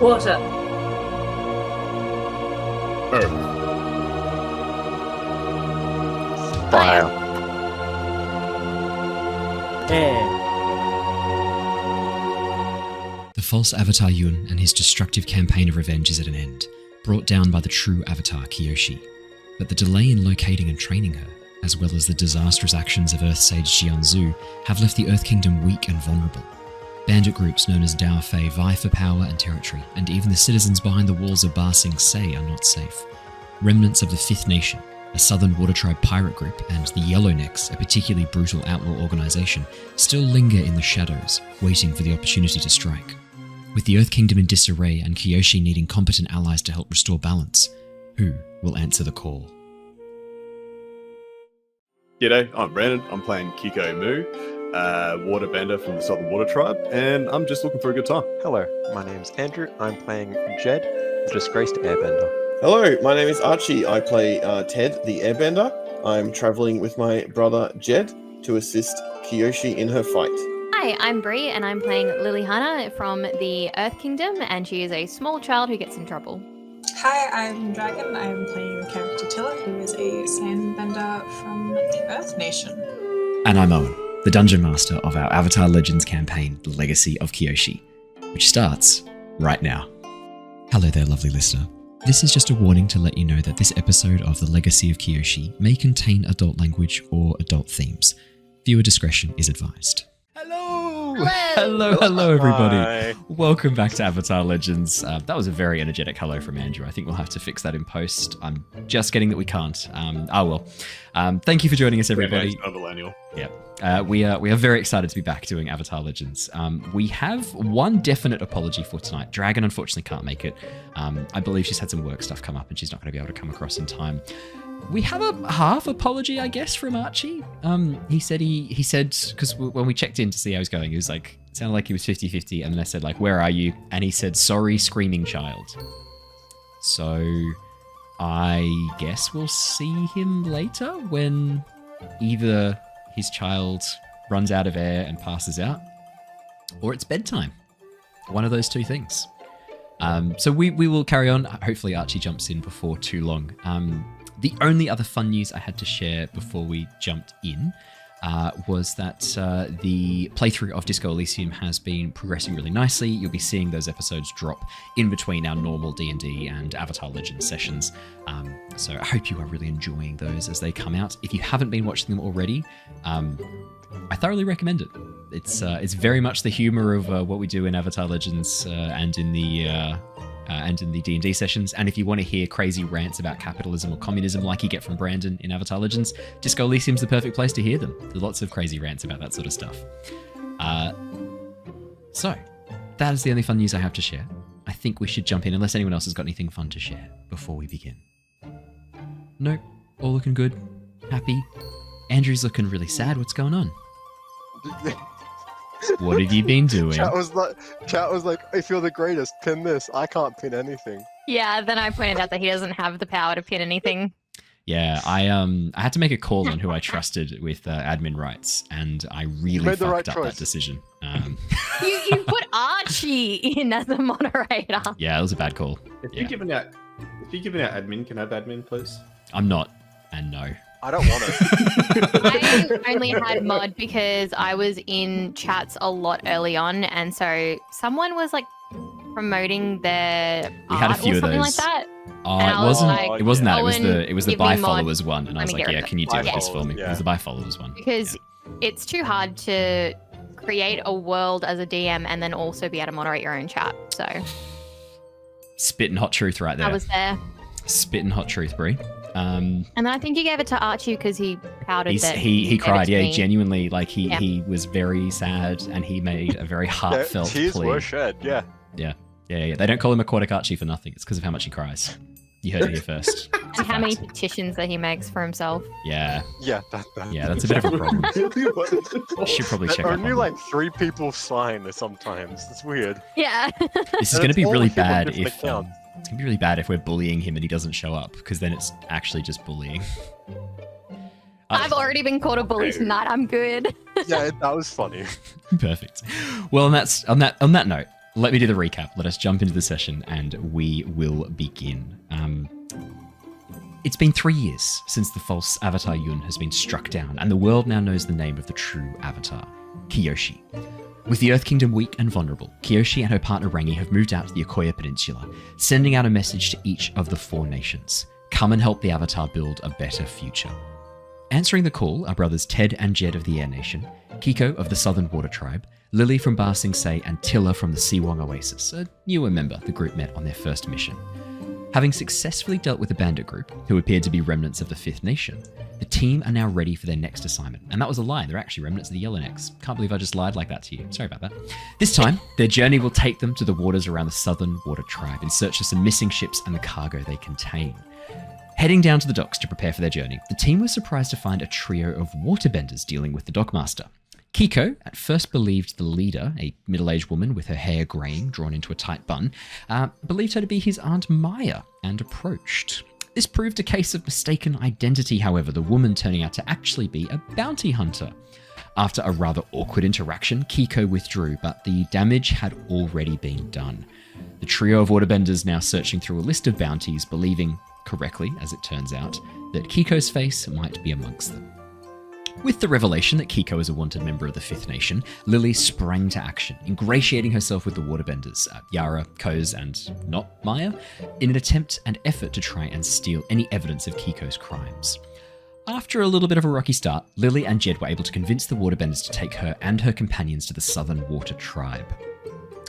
Water. Earth. Fire. Air. The false Avatar Yun and his destructive campaign of revenge is at an end, brought down by the true Avatar Kyoshi. But the delay in locating and training her, as well as the disastrous actions of Earth Sage Jianzhu, have left the Earth Kingdom weak and vulnerable. Bandit groups known as Dao Fei vie for power and territory, and even the citizens behind the walls of Ba Sing Se are not safe. Remnants of the Fifth Nation, a southern water tribe pirate group, and the Yellownecks, a particularly brutal outlaw organisation, still linger in the shadows, waiting for the opportunity to strike. With the Earth Kingdom in disarray and Kyoshi needing competent allies to help restore balance, who will answer the call? G'day, I'm Brandon. I'm playing Keeko Moo, Waterbender from the Southern Water Tribe, and I'm just looking for a good time. Hello, my name's Andrew. I'm playing Jedd, the disgraced Airbender. Hello, my name is Archie. I play Ted, the Airbender. I'm travelling with my brother Jedd to assist Kyoshi in her fight. Hi, I'm Bree, and I'm playing Lilly Hannah from the Earth Kingdom, and she is a small child who gets in trouble. Hi, I'm Dragon. I'm playing the character Tilla, who is a Sandbender from the Earth Nation. And I'm Owen, the Dungeon Master of our Avatar Legends campaign, The Legacy of Kyoshi, which starts right now. Hello there, lovely listener. This is just a warning to let you know that this episode of The Legacy of Kyoshi may contain adult language or adult themes. Viewer discretion is advised. Hello, everybody. Hi. Welcome back to Avatar Legends. That was a very energetic hello from Andrew. I think we'll have to fix that in post. I'm just getting that we can't. Thank you for joining us, everybody. Yeah, we are very excited to be back doing Avatar Legends. We have one definite apology for tonight. Dragon unfortunately can't make it. I believe she's had some work stuff come up and she's not going to be able to come across in time. We have a half apology, I guess, from Archie. He said, because when we checked in to see how he was going, he was like, it sounded like he was 50-50. And then I said, like, where are you? And he said, sorry, screaming child. So I guess we'll see him later when either his child runs out of air and passes out, or it's bedtime. One of those two things. So we will carry on. Hopefully Archie jumps in before too long. The only other fun news I had to share before we jumped in was that the playthrough of Disco Elysium has been progressing really nicely. You'll be seeing those episodes drop in between our normal D&D and Avatar Legends sessions. So I hope you are really enjoying those as they come out. If you haven't been watching them already, I thoroughly recommend it. It's very much the humor of what we do in Avatar Legends and in the D&D sessions. And if you want to hear crazy rants about capitalism or communism like you get from Brandon in Avatar Legends, Disco Elysium's the perfect place to hear them. There's lots of crazy rants about that sort of stuff. So, that is the only fun news I have to share. I think we should jump in, unless anyone else has got anything fun to share before we begin. Nope, all looking good, happy. Andrew's looking really sad. What's going on? What have you been doing? Chat was like, if you're the greatest, pin this. I can't pin anything. Yeah, then I pointed out that he doesn't have the power to pin anything. Yeah, I had to make a call on who I trusted with admin rights, and I really made the fucked right up choice. that decision. You put Archie in as a moderator. Yeah, it was a bad call. If you're giving out admin, can I have admin, please? I'm not, and no. I don't want it. I only had mod because I was in chats a lot early on, and so someone was like promoting their We had a art few or of something those. like that. Oh, And it I was wasn't. like, It wasn't that. Owen, It was the give me buy mod. followers one, and I Let was me like, get yeah, rid of can you it. deal Buy with this for followers, me? yeah. It was the buy followers one. Because it's too hard to create a world as a DM and then also be able to moderate your own chat. So Spitting hot truth right there. I was there. Spitting hot truth, Bree. And then I think you gave it to Archie because he pouted that He gave it cried, to yeah, me. genuinely, like Yeah. he was very sad, and he made a very heartfelt Tears plea. were shed, yeah. Yeah. They don't call him AquaticArchie for nothing. It's because of how much he cries. You heard it here first. It's a And how many fact. petitions that he makes for himself. Yeah, Yeah, that. that's a bit of a problem. Should probably check up Only on like 3 people sign sometimes. It's weird. Yeah. This is And going to it's be all really people bad different if accounts. it's going to be really bad if we're bullying him and he doesn't show up, because then it's actually just bullying. I've already been called a bully tonight. I'm good. Yeah, that was funny. Perfect. Well, on that note, let me do the recap. Let us jump into the session and we will begin. It's been 3 years since the false Avatar Yun has been struck down, and the world now knows the name of the true Avatar, Kyoshi. With the Earth Kingdom weak and vulnerable, Kyoshi and her partner Rangi have moved out to the Akoya Peninsula, sending out a message to each of the 4 nations. Come and help the Avatar build a better future. Answering the call are brothers Ted and Jedd of the Air Nation, Keeko of the Southern Water Tribe, Lilly from Ba Sing Se, and Tilla from the Siwong Oasis, a newer member the group met on their first mission. Having successfully dealt with the bandit group, who appeared to be remnants of the Fifth Nation, the team are now ready for their next assignment. And that was a lie, they're actually remnants of the Yellownecks. Can't believe I just lied like that to you. Sorry about that. This time, their journey will take them to the waters around the Southern Water Tribe in search of some missing ships and the cargo they contain. Heading down to the docks to prepare for their journey, the team was surprised to find a trio of waterbenders dealing with the dockmaster. Keeko at first believed the leader, a middle-aged woman with her hair greying, drawn into a tight bun, believed her to be his Aunt Maya and approached. This proved a case of mistaken identity, however, the woman turning out to actually be a bounty hunter. After a rather awkward interaction, Keeko withdrew, but the damage had already been done. The trio of waterbenders now searching through a list of bounties, believing, correctly as it turns out, that Keeko's face might be amongst them. With the revelation that Keeko is a wanted member of the Fifth Nation, Lilly sprang to action, ingratiating herself with the waterbenders, Yara, Koz, and not Maya, in an attempt and effort to try and steal any evidence of Keeko's crimes. After a little bit of a rocky start, Lilly and Jedd were able to convince the waterbenders to take her and her companions to the Southern Water Tribe.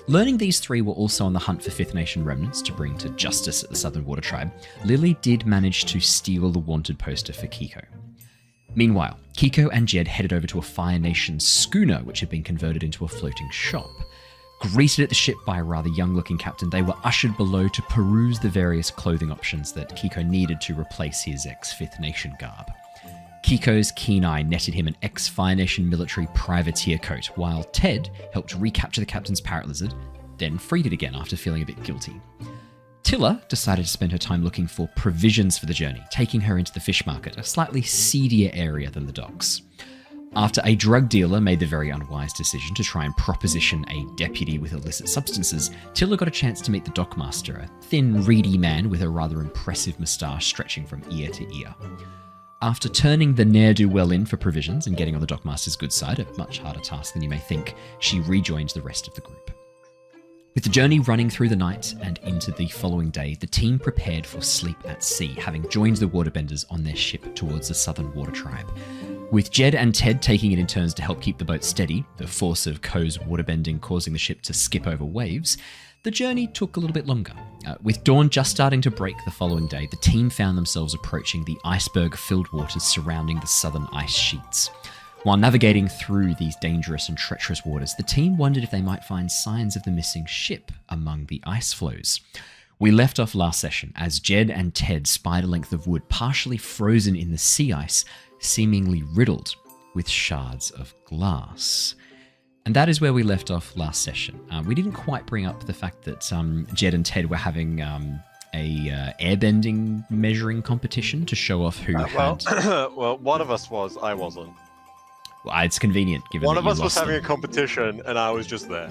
Learning these 3 were also on the hunt for Fifth Nation remnants to bring to justice at the Southern Water Tribe, Lilly did manage to steal the wanted poster for Keeko. Meanwhile, Keeko and Jedd headed over to a Fire Nation schooner which had been converted into a floating shop. Greeted at the ship by a rather young-looking captain, they were ushered below to peruse the various clothing options that Keeko needed to replace his ex-Fifth Nation garb. Keeko's keen eye netted him an ex-Fire Nation military privateer coat, while Ted helped recapture the captain's parrot lizard, then freed it again after feeling a bit guilty. Tilla decided to spend her time looking for provisions for the journey, taking her into the fish market, a slightly seedier area than the docks. After a drug dealer made the very unwise decision to try and proposition a deputy with illicit substances, Tilla got a chance to meet the dockmaster, a thin, reedy man with a rather impressive moustache stretching from ear to ear. After turning the ne'er-do-well in for provisions and getting on the dockmaster's good side, a much harder task than you may think, she rejoined the rest of the group. With the journey running through the night and into the following day, the team prepared for sleep at sea, having joined the waterbenders on their ship towards the Southern Water Tribe. With Jedd and Ted taking it in turns to help keep the boat steady, the force of Ko's waterbending causing the ship to skip over waves, the journey took a little bit longer. With dawn just starting to break the following day, the team found themselves approaching the iceberg-filled waters surrounding the southern ice sheets. While navigating through these dangerous and treacherous waters, the team wondered if they might find signs of the missing ship among the ice floes. We left off last session as Jedd and Ted spied a length of wood partially frozen in the sea ice, seemingly riddled with shards of glass. And that is where we left off last session. We didn't quite bring up the fact that Jedd and Ted were having a airbending measuring competition to show off who had... Well, one of us was, I wasn't. Well, it's convenient, given One that of you us was lost having them. a competition, and I was just there.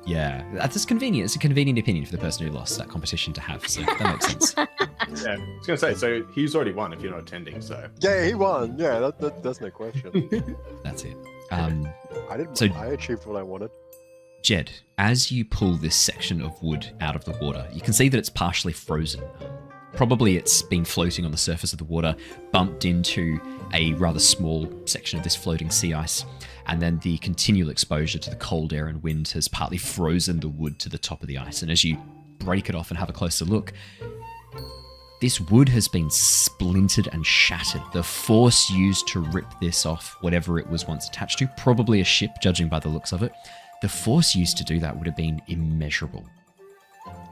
Yeah, that's convenient. It's a convenient opinion for the person who lost that competition to have, so that makes sense. Yeah, I was going to say, so he's already won if you're not attending, so... Yeah, he won. Yeah, that's no question. That's it. I achieved what I wanted. Jedd, as you pull this section of wood out of the water, you can see that it's partially frozen. Probably it's been floating on the surface of the water, bumped into a rather small section of this floating sea ice, and then the continual exposure to the cold air and wind has partly frozen the wood to the top of the ice. And as you break it off and have a closer look, this wood has been splintered and shattered. The force used to rip this off, whatever it was once attached to, probably a ship, judging by the looks of it, the force used to do that would have been immeasurable.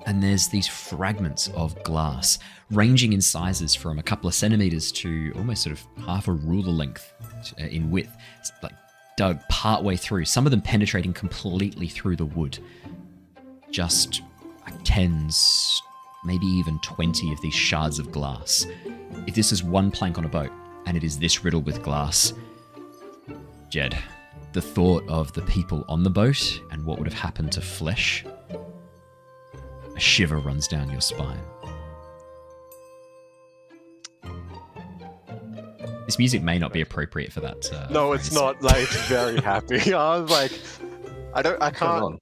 And there's these fragments of glass, ranging in sizes from a couple of centimeters to almost sort of half a ruler length in width, like dug partway through, some of them penetrating completely through the wood. Just like tens, maybe even 20 of these shards of glass. If this is one plank on a boat, and it is this riddled with glass, Jedd, the thought of the people on the boat and what would have happened to flesh shiver runs down your spine. This music may not be appropriate for that. No, it's phrase. not. Like, it's very happy. I was like, I can't.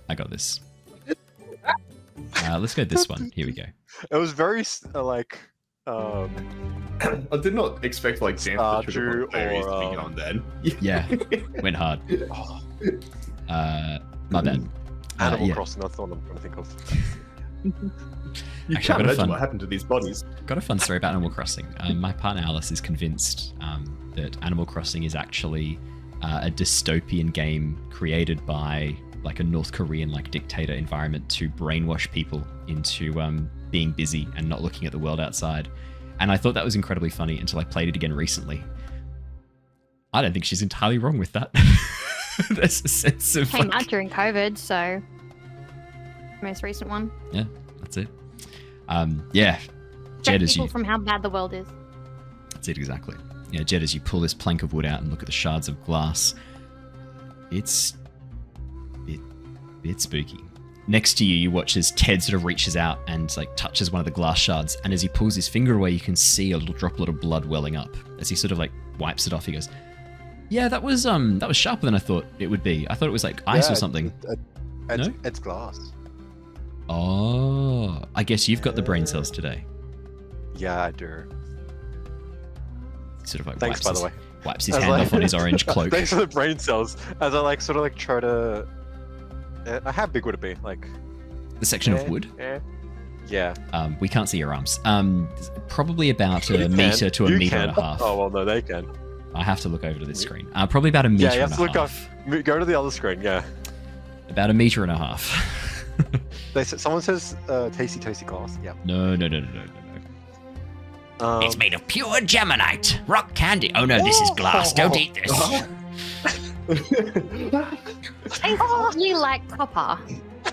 I got this. Let's go this one. Here we go. It was very I did not expect like dance Stardew to be or, going then. Yeah, went hard. My bad. Animal yeah. Crossing. That's the one I'm trying to think of. You Actually, can't I've got a imagine fun- what happened to these bodies. Got a fun story about Animal Crossing. My partner Alice is convinced that Animal Crossing is actually a dystopian game created by like a North Korean like dictator environment to brainwash people into being busy and not looking at the world outside. And I thought that was incredibly funny until I played it again recently. I don't think she's entirely wrong with that. There's a sense of Came like, out during COVID, so most recent one. yeah, that's it. Yeah, Jedd, as people you from how bad the world is. that's it exactly. Yeah, Jedd, as you pull this plank of wood out and look at the shards of glass, it's spooky. Next to you, you watch as Ted sort of reaches out and like touches one of the glass shards, and as he pulls his finger away, you can see a little droplet of blood welling up. As he sort of like wipes it off, he goes, "Yeah, that was sharper than I thought it would be. I thought it was like ice or something." No? It's glass. Oh, I guess you've got the brain cells today. Yeah, I do. Sort of like Thanks, by the way. wipes his As hand I- off on his orange cloak. Thanks for the brain cells. As I like sort of like try to. How big would it be? Like. The section of wood. Yeah. We can't see your arms. Probably about You a can. meter to a You meter can. and a half. Oh well, no, they can. I have to look over to this screen. Probably about a meter Yeah, you and have a to look half. off. Go to the other screen. Yeah. About a meter and a half. Someone says tasty toasty glass. Yeah. No. It's made of pure geminite, rock candy. Oh no, this is glass. Don't eat this. Tastes oddly like copper.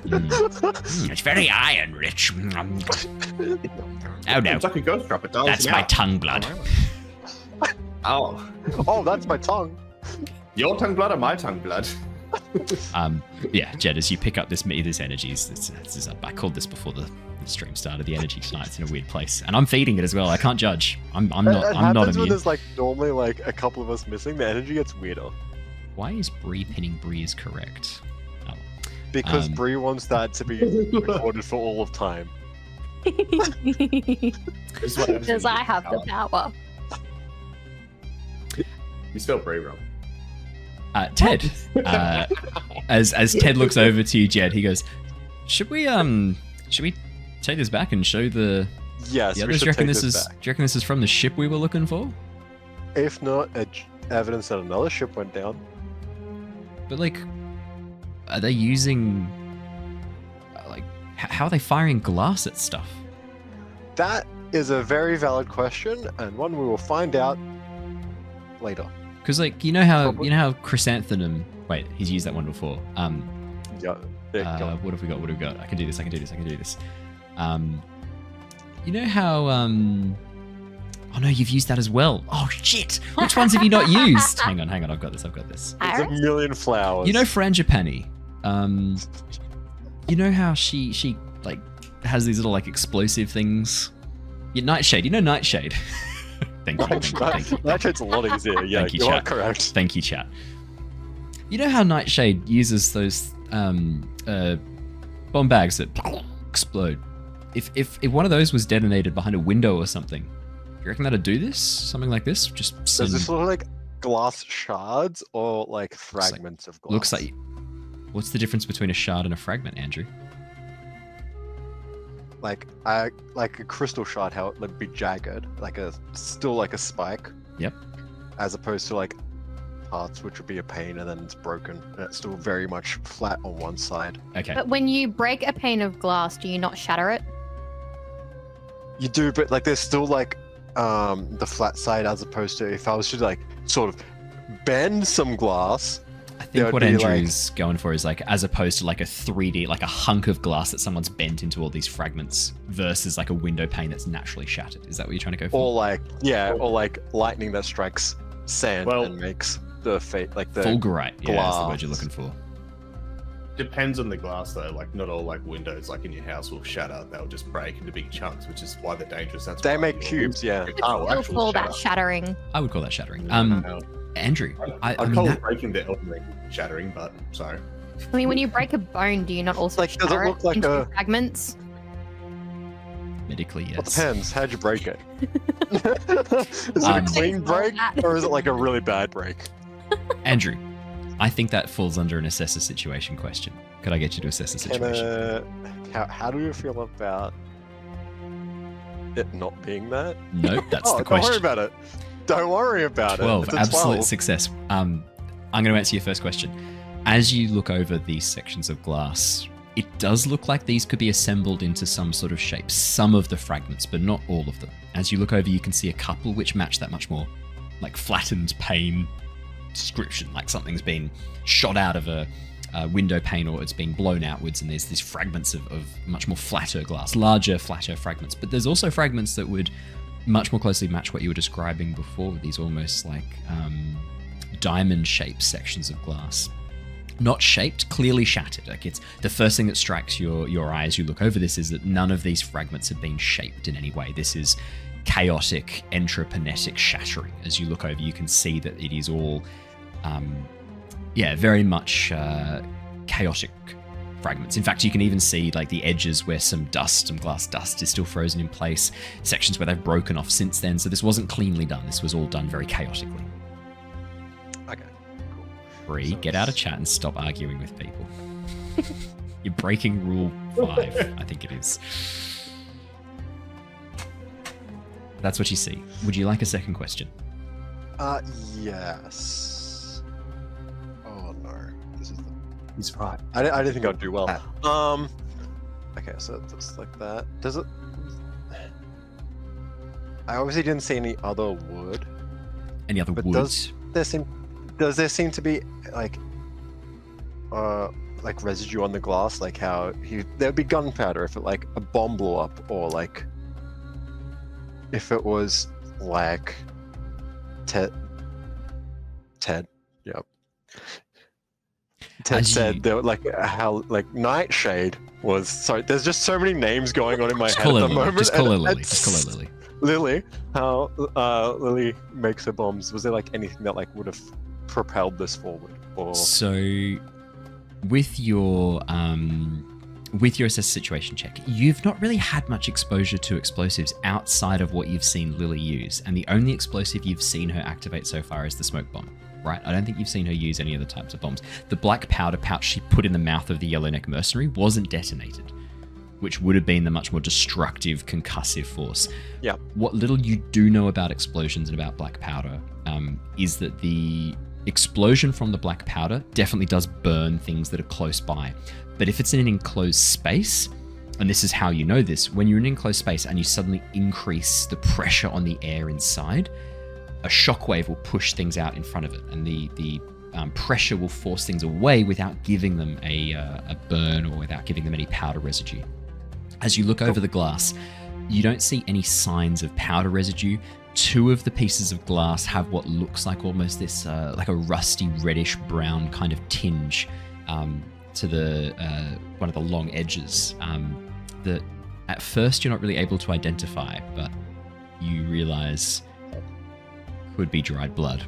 It's very iron rich. Oh no, It's like a ghost drop. It dials that's him my out. tongue blood. Oh, Oh, that's my tongue. your tongue blood or my tongue blood? Yeah, Jedd, as you pick up this energy, I called this before the stream started. The energy tonight's in a weird place, and I'm feeding it as well. I can't judge. I'm It not happens when immune. there's like normally like a couple of us missing. The energy gets weirder Why is Bree pinning Bree is correct? Oh. because Um, Bree wants that to be recorded for all of time. Because I have the power. You spelled Bree wrong. Ted, as Ted looks over to you, Jedd, he goes, "Should we take this back and show the Yes, we others? should Do you reckon take this is? back. Do you reckon this is from the ship we were looking for? If not, evidence that another ship went down. But like, are they using like how are they firing glass at stuff? That is a very valid question, and one we will find out later. Because like you know how Chrysanthemum. Wait, he's used that one before. Yeah. There you go. What have we got? I can do this. You know how oh no, you've used that as well. Oh shit! Which ones have you not used? Hang on. I've got this. There's a Iris? million flowers. You know Frangipani. You know how she like has these little like explosive things. Nightshade. You know Nightshade. Thank you. That shit's a lot easier. Yeah, Thank you, you are chat. correct. Thank you, chat. You know how Nightshade uses those bomb bags that explode? If one of those was detonated behind a window or something, do you reckon that'd do this? Something like this? Just Does this look like glass shards or like fragments of glass? looks like. What's the difference between a shard and a fragment, Andrew? like a crystal shard, how it would be jagged, still like a spike. Yep. As opposed to like parts which would be a pane and then it's broken and it's still very much flat on one side. Okay. But when you break a pane of glass, do you not shatter it? You do, but like there's still like the flat side, as opposed to if I was to like sort of bend some glass. I there think would what be, Andrew's going for is like, as opposed to like a 3D, like a hunk of glass that someone's bent into all these fragments versus like a window pane that's naturally shattered. Is that what you're trying to go for? Or like lightning that strikes sand Well- and makes the Fulgurite, yeah, is the word you're looking for. Depends on the glass though. Like not all like windows like in your house will shatter. They'll just break into big chunks, which is why they're dangerous. That's They why make your- cubes, yeah. your car will You'll actually call shatter. that shattering. I would call that shattering. No. Andrew, I I'd mean, call that, it breaking the Elden Ring shattering, but sorry. I mean, when you break a bone, do you not also Like, does it shatter look like into a- fragments? medically, Well, yes. depends. How'd you break it? Is it a clean break or is it like a really bad break? Andrew, I think that falls under an assess a situation question. Could I get you to assess the situation? How do you feel about it not being that? No, that's Oh, the don't worry question. about it. Don't worry about 12, it. It's a absolute 12. success. I'm going to answer your first question. As you look over these sections of glass, it does look like these could be assembled into some sort of shape. Some of the fragments, but not all of them. As you look over, you can see a couple which match that much more like flattened pane description, like something's been shot out of a window pane or it's been blown outwards, and there's these fragments of much more flatter glass, larger, flatter fragments. But there's also fragments that would much more closely match what you were describing before, these almost like diamond-shaped sections of glass. Not shaped, clearly shattered. Like it's the first thing that strikes your eye as you look over this is that none of these fragments have been shaped in any way. This is chaotic, entropinetic shattering. As you look over, you can see that it is all, very much chaotic fragments. In fact, you can even see like the edges where some glass dust is still frozen in place, sections where they've broken off since then. So this wasn't cleanly done. This was all done very chaotically. Okay. Bree, get out of chat and stop arguing with people. You're breaking rule 5, I think it is. That's what you see. Would you like a second question? Yes. Oh no. This is the... He's right. I didn't think I'd do well. Okay, so just like that. Does it... I obviously didn't see any other wood. Any other But woods? Does there seem to be like residue on the glass, like how there'd be gunpowder if it like a bomb blew up, or like if it was like Ted, yep. Ted As said you- there like how like Nightshade was. Sorry, there's just so many names going on in my Just head call at her the Lily. moment. Just call her and Lily. it's- Just call her Lily. Lily, how Lily makes her bombs. Was there like anything that like would have propelled this forward? Or So, with your assess situation check, you've not really had much exposure to explosives outside of what you've seen Lily use, and the only explosive you've seen her activate so far is the smoke bomb. Right? I don't think you've seen her use any other types of bombs. The black powder pouch she put in the mouth of the Yellowneck mercenary wasn't detonated, which would have been the much more destructive, concussive force. Yeah. What little you do know about explosions and about black powder is that the explosion from the black powder definitely does burn things that are close by. But if it's in an enclosed space, and this is how you know this, when you're in an enclosed space and you suddenly increase the pressure on the air inside, a shockwave will push things out in front of it, and the pressure will force things away without giving them a burn or without giving them any powder residue. As you look over the glass, you don't see any signs of powder residue. 2 of the pieces of glass have what looks like almost this like a rusty reddish brown kind of tinge to the one of the long edges that at first you're not really able to identify, but you realize could be dried blood.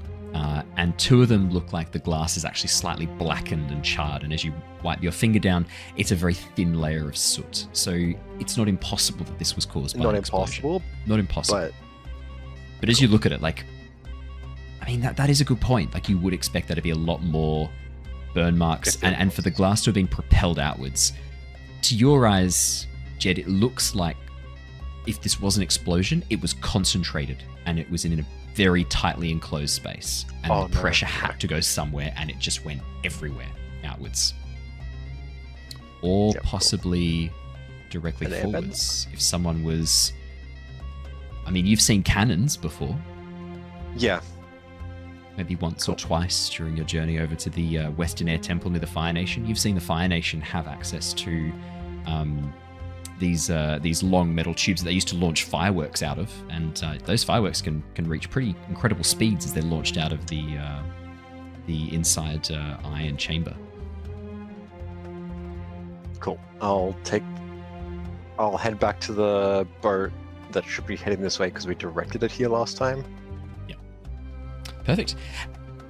And 2 of them look like the glass is actually slightly blackened and charred, and as you wipe your finger down, it's a very thin layer of soot. So it's not impossible that this was caused by not an explosion. impossible, Not impossible. but But as you look at it, like, I mean, that is a good point. Like, you would expect there to be a lot more burn marks, and for the glass to have been propelled outwards. To your eyes, Jedd, it looks like if this was an explosion, it was concentrated, and it was in a very tightly enclosed space, and Oh, the no. pressure had to go somewhere, and it just went everywhere outwards. Or Yep. possibly directly An airbender? forwards. If someone was... I mean, you've seen cannons before. yeah, Maybe once or twice during your journey over to the Western Air Temple near the Fire Nation. You've seen the Fire Nation have access to these long metal tubes that they used to launch fireworks out of, and those fireworks can reach pretty incredible speeds as they're launched out of the inside iron chamber. Cool. I'll head back to the boat that should be heading this way because we directed it here last time. Perfect.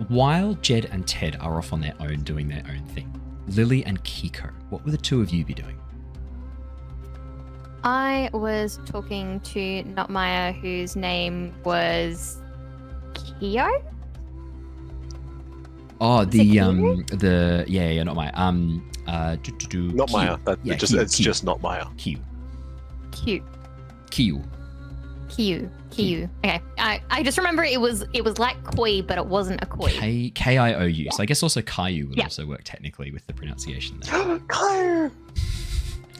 While Jedd and Ted are off on their own doing their own thing, Lilly and Keeko, what will the two of you be doing? I was talking to Not Maya, whose name was Kyo. Oh, Is it Keeko? Not Maya. Not Maya. Kyo. It's just not Maya. Kyo. Kyo. Okay. I just remember it was like koi, but it wasn't a koi. Kiou. So I guess also Caillou would Yeah. also work technically with the pronunciation there. Claire!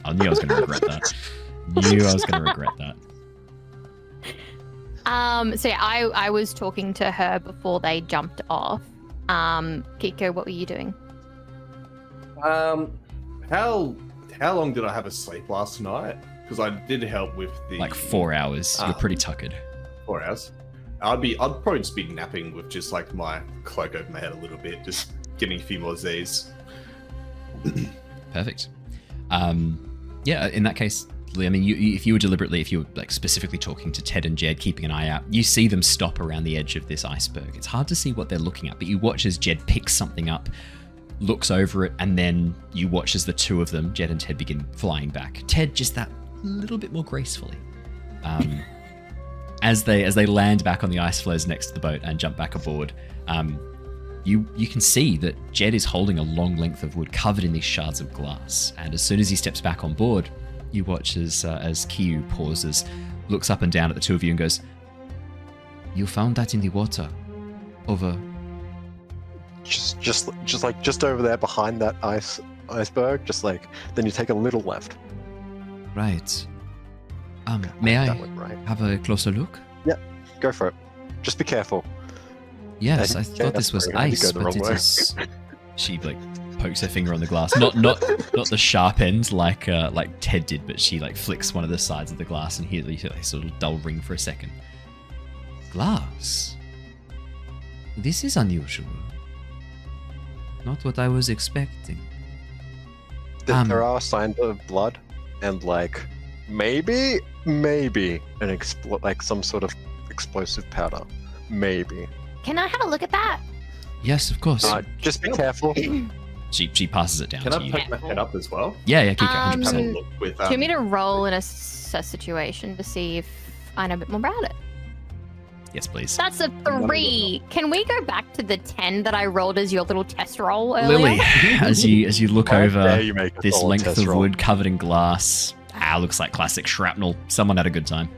I knew I was going to regret that. So yeah, I was talking to her before they jumped off. Keeko, what were you doing? How long did I have a sleep last night? Because I did help with the Like 4 hours. You're pretty tuckered. 4 hours. I'd probably just be napping with just like my cloak over my head a little bit, just getting a few more Z's. Perfect. Yeah, in that case, I mean, if you were like specifically talking to Ted and Jedd, keeping an eye out, you see them stop around the edge of this iceberg. It's hard to see what they're looking at, but you watch as Jedd picks something up, looks over it, and then you watch as the two of them, Jedd and Ted, begin flying back. Ted just that little bit more gracefully. As they land back on the ice floes next to the boat and jump back aboard, you can see that Jedd is holding a long length of wood covered in these shards of glass. And as soon as he steps back on board, you watch as Kyu pauses, looks up and down at the two of you and goes, "You found that in the water, over." Just over there behind that iceberg. Then you take a little left. Right. May I That went right. have a closer look? Go for it. Just be careful. Yes, I Yeah, thought this was sorry, I had to ice, go the but wrong it way. is. She pokes her finger on the glass, not the sharp end like Ted did, but she flicks one of the sides of the glass and hear a sort of dull ring for a second. Glass. This is unusual. Not what I was expecting. There are signs of blood and maybe some sort of explosive powder. Maybe. Can I have a look at that? Yes, of course. Just be careful. She passes it down Can to I you. poke my head up as well? Yeah, Keeko, Um, 100%. Have a look with. Do you want me to roll in a situation to see if I know a bit more about it? Yes, please. That's a 3. Can we go back to the 10 that I rolled as your little test roll earlier? Lily, as you look How over dare you make a this solid length test of roll. wood covered in glass, looks like classic shrapnel. Someone had a good time.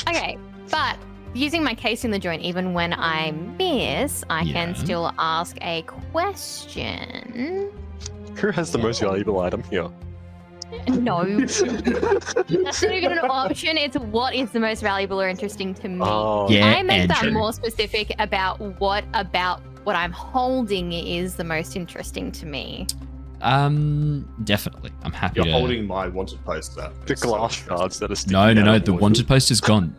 Okay, but using my case in the joint, even when I miss, I Yeah. can still ask a question. Who has the most valuable item here? No. That's not even an option. It's what is the most valuable or interesting to me. Oh, Yeah, I make that Andrew. more specific about what I'm holding is the most interesting to me. Definitely. I'm happy You're to. holding my wanted poster. the glass shards that are sticking No. out. The wanted poster's gone.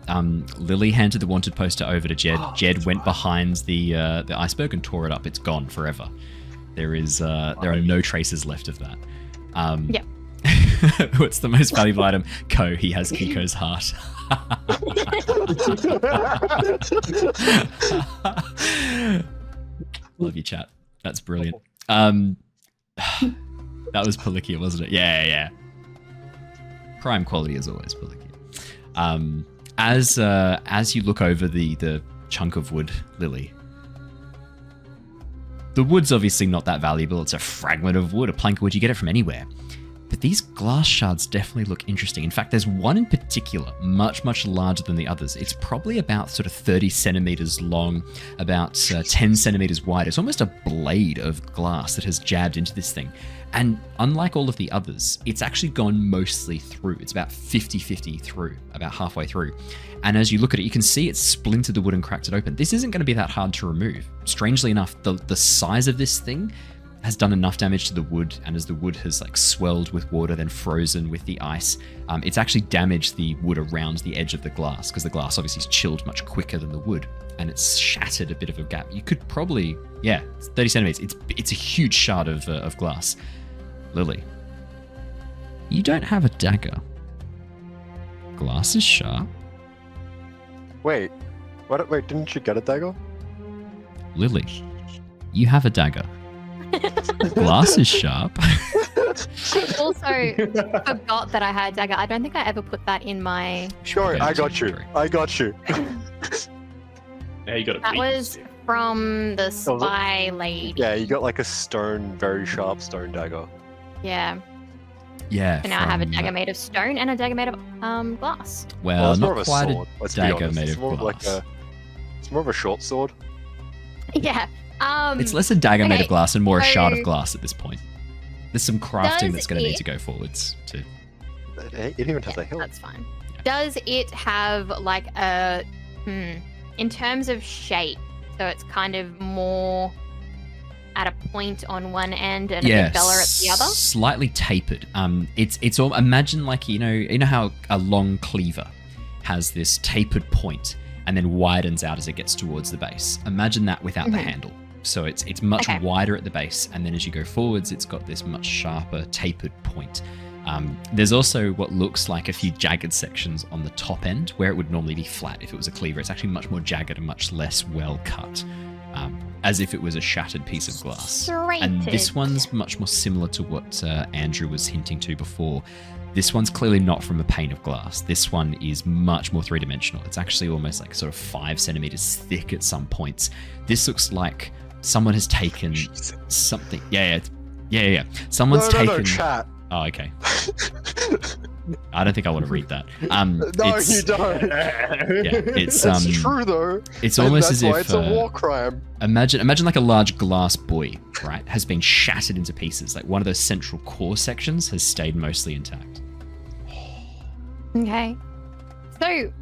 Lily handed the wanted poster over to Jedd. Oh, Jedd that's went right. behind the iceberg and tore it up. It's gone forever. There are no traces left of that. Yep. What's the most valuable item? He has Keiko's heart. Love you, chat. That's brilliant. That was Palikia, wasn't it? Yeah. Prime quality as always, Palikia. As you look over the chunk of wood, Lily, the wood's obviously not that valuable. It's a fragment of wood, a plank of wood. You get it from anywhere. But these glass shards definitely look interesting. In fact, there's one in particular, much, much larger than the others. It's probably about sort of 30 centimeters long, about 10 centimeters wide. It's almost a blade of glass that has jabbed into this thing. And unlike all of the others, it's actually gone mostly through. It's about 50-50 through, about halfway through. And as you look at it, you can see it's splintered the wood and cracked it open. This isn't going to be that hard to remove. Strangely enough, the size of this thing has done enough damage to the wood, and as the wood has swelled with water, then frozen with the ice, it's actually damaged the wood around the edge of the glass, because the glass obviously is chilled much quicker than the wood, and it's shattered a bit of a gap. You could probably, it's 30 centimeters. It's a huge shard of glass. Lily, You don't have a dagger. Glass is sharp. Wait, what? Wait, didn't you get a dagger? Lily, you have a dagger. Glass is sharp. I also forgot that I had a dagger. I don't think I ever put that in my... Sure, I got you. I got you. Yeah, you got it. That was from the spy lady. Yeah, you got like a stone, very sharp stone dagger. Yeah. Yeah. And now I have a dagger made of stone and a dagger made of glass. Well, it's more not of a quite sword. a Let's be dagger honest. made It's of more of glass. like it's more of a short sword. Yeah. It's less a dagger made okay, of glass and more a shard of so- glass at this point. There's some crafting Does that's going to need it- to go forwards too. It even has a hilt. That's fine. Does it have like a... in terms of shape, so it's kind of more at a point on one end and a bit duller at the other? Slightly tapered. It's all, imagine like you know how a long cleaver has this tapered point and then widens out as it gets towards the base. Imagine that without the handle. So it's much wider at the base, and then as you go forwards, it's got this much sharper tapered point. There's also what looks like a few jagged sections on the top end where it would normally be flat if it was a cleaver. It's actually much more jagged and much less well cut, as if it was a shattered piece of glass. And this one's much more similar to what Andrew was hinting to before. This one's clearly not from a pane of glass. This one is much more three-dimensional. It's actually almost like sort of 5 centimeters thick at some points. This looks like someone has taken something. Yeah. Someone's taken. No, chat. Oh, okay. I don't think I want to read that. No, you don't. Yeah, it's It's true though. It's And almost that's as why if it's a war crime. imagine like a large glass buoy, right, has been shattered into pieces. Like one of those central core sections has stayed mostly intact. Okay. So,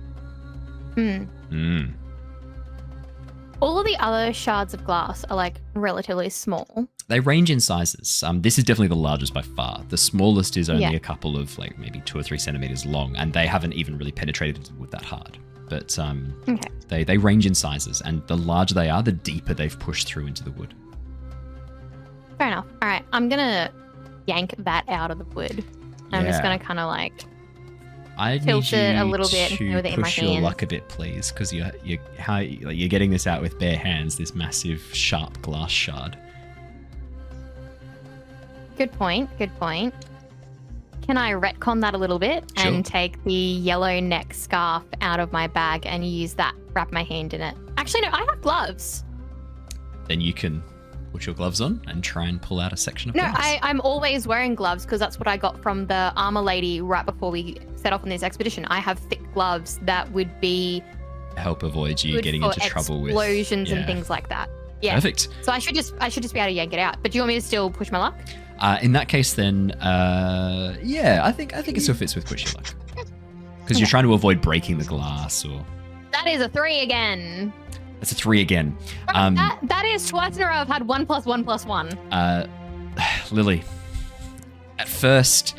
all of the other shards of glass are like relatively small. They range in sizes. This is definitely the largest by far. The smallest is only Yeah. a couple of like maybe 2 or 3 centimeters long, and they haven't even really penetrated into the wood that hard. But they range in sizes, and the larger they are, the deeper they've pushed through into the wood. Fair enough. All right, I'm gonna yank that out of the wood. I'm just gonna kind of like I need tilt you it a little bit and to play with it in my push your hand. luck a bit, please, because you're getting this out with bare hands. This massive, sharp glass shard. Good point. Good point. Can I retcon that a little bit Sure. and take the yellow neck scarf out of my bag and use that, wrap my hand in it? Actually, no, I have gloves. Then you can put your gloves on and try and pull out a section of No, glass. I'm always wearing gloves because that's what I got from the armor lady right before we set off on this expedition. I have thick gloves that would be Help avoid you good getting for into trouble with explosions and yeah. things like that. Yeah. Perfect. So I should just be able to yank it out. But do you want me to still push my luck? In that case, then, yeah, I think it still fits with push your luck because you're trying to avoid breaking the glass. Or That is a 3 again. that's a 3 again. That is twice in a row I've had 1 + 1 + 1. Lily, at first,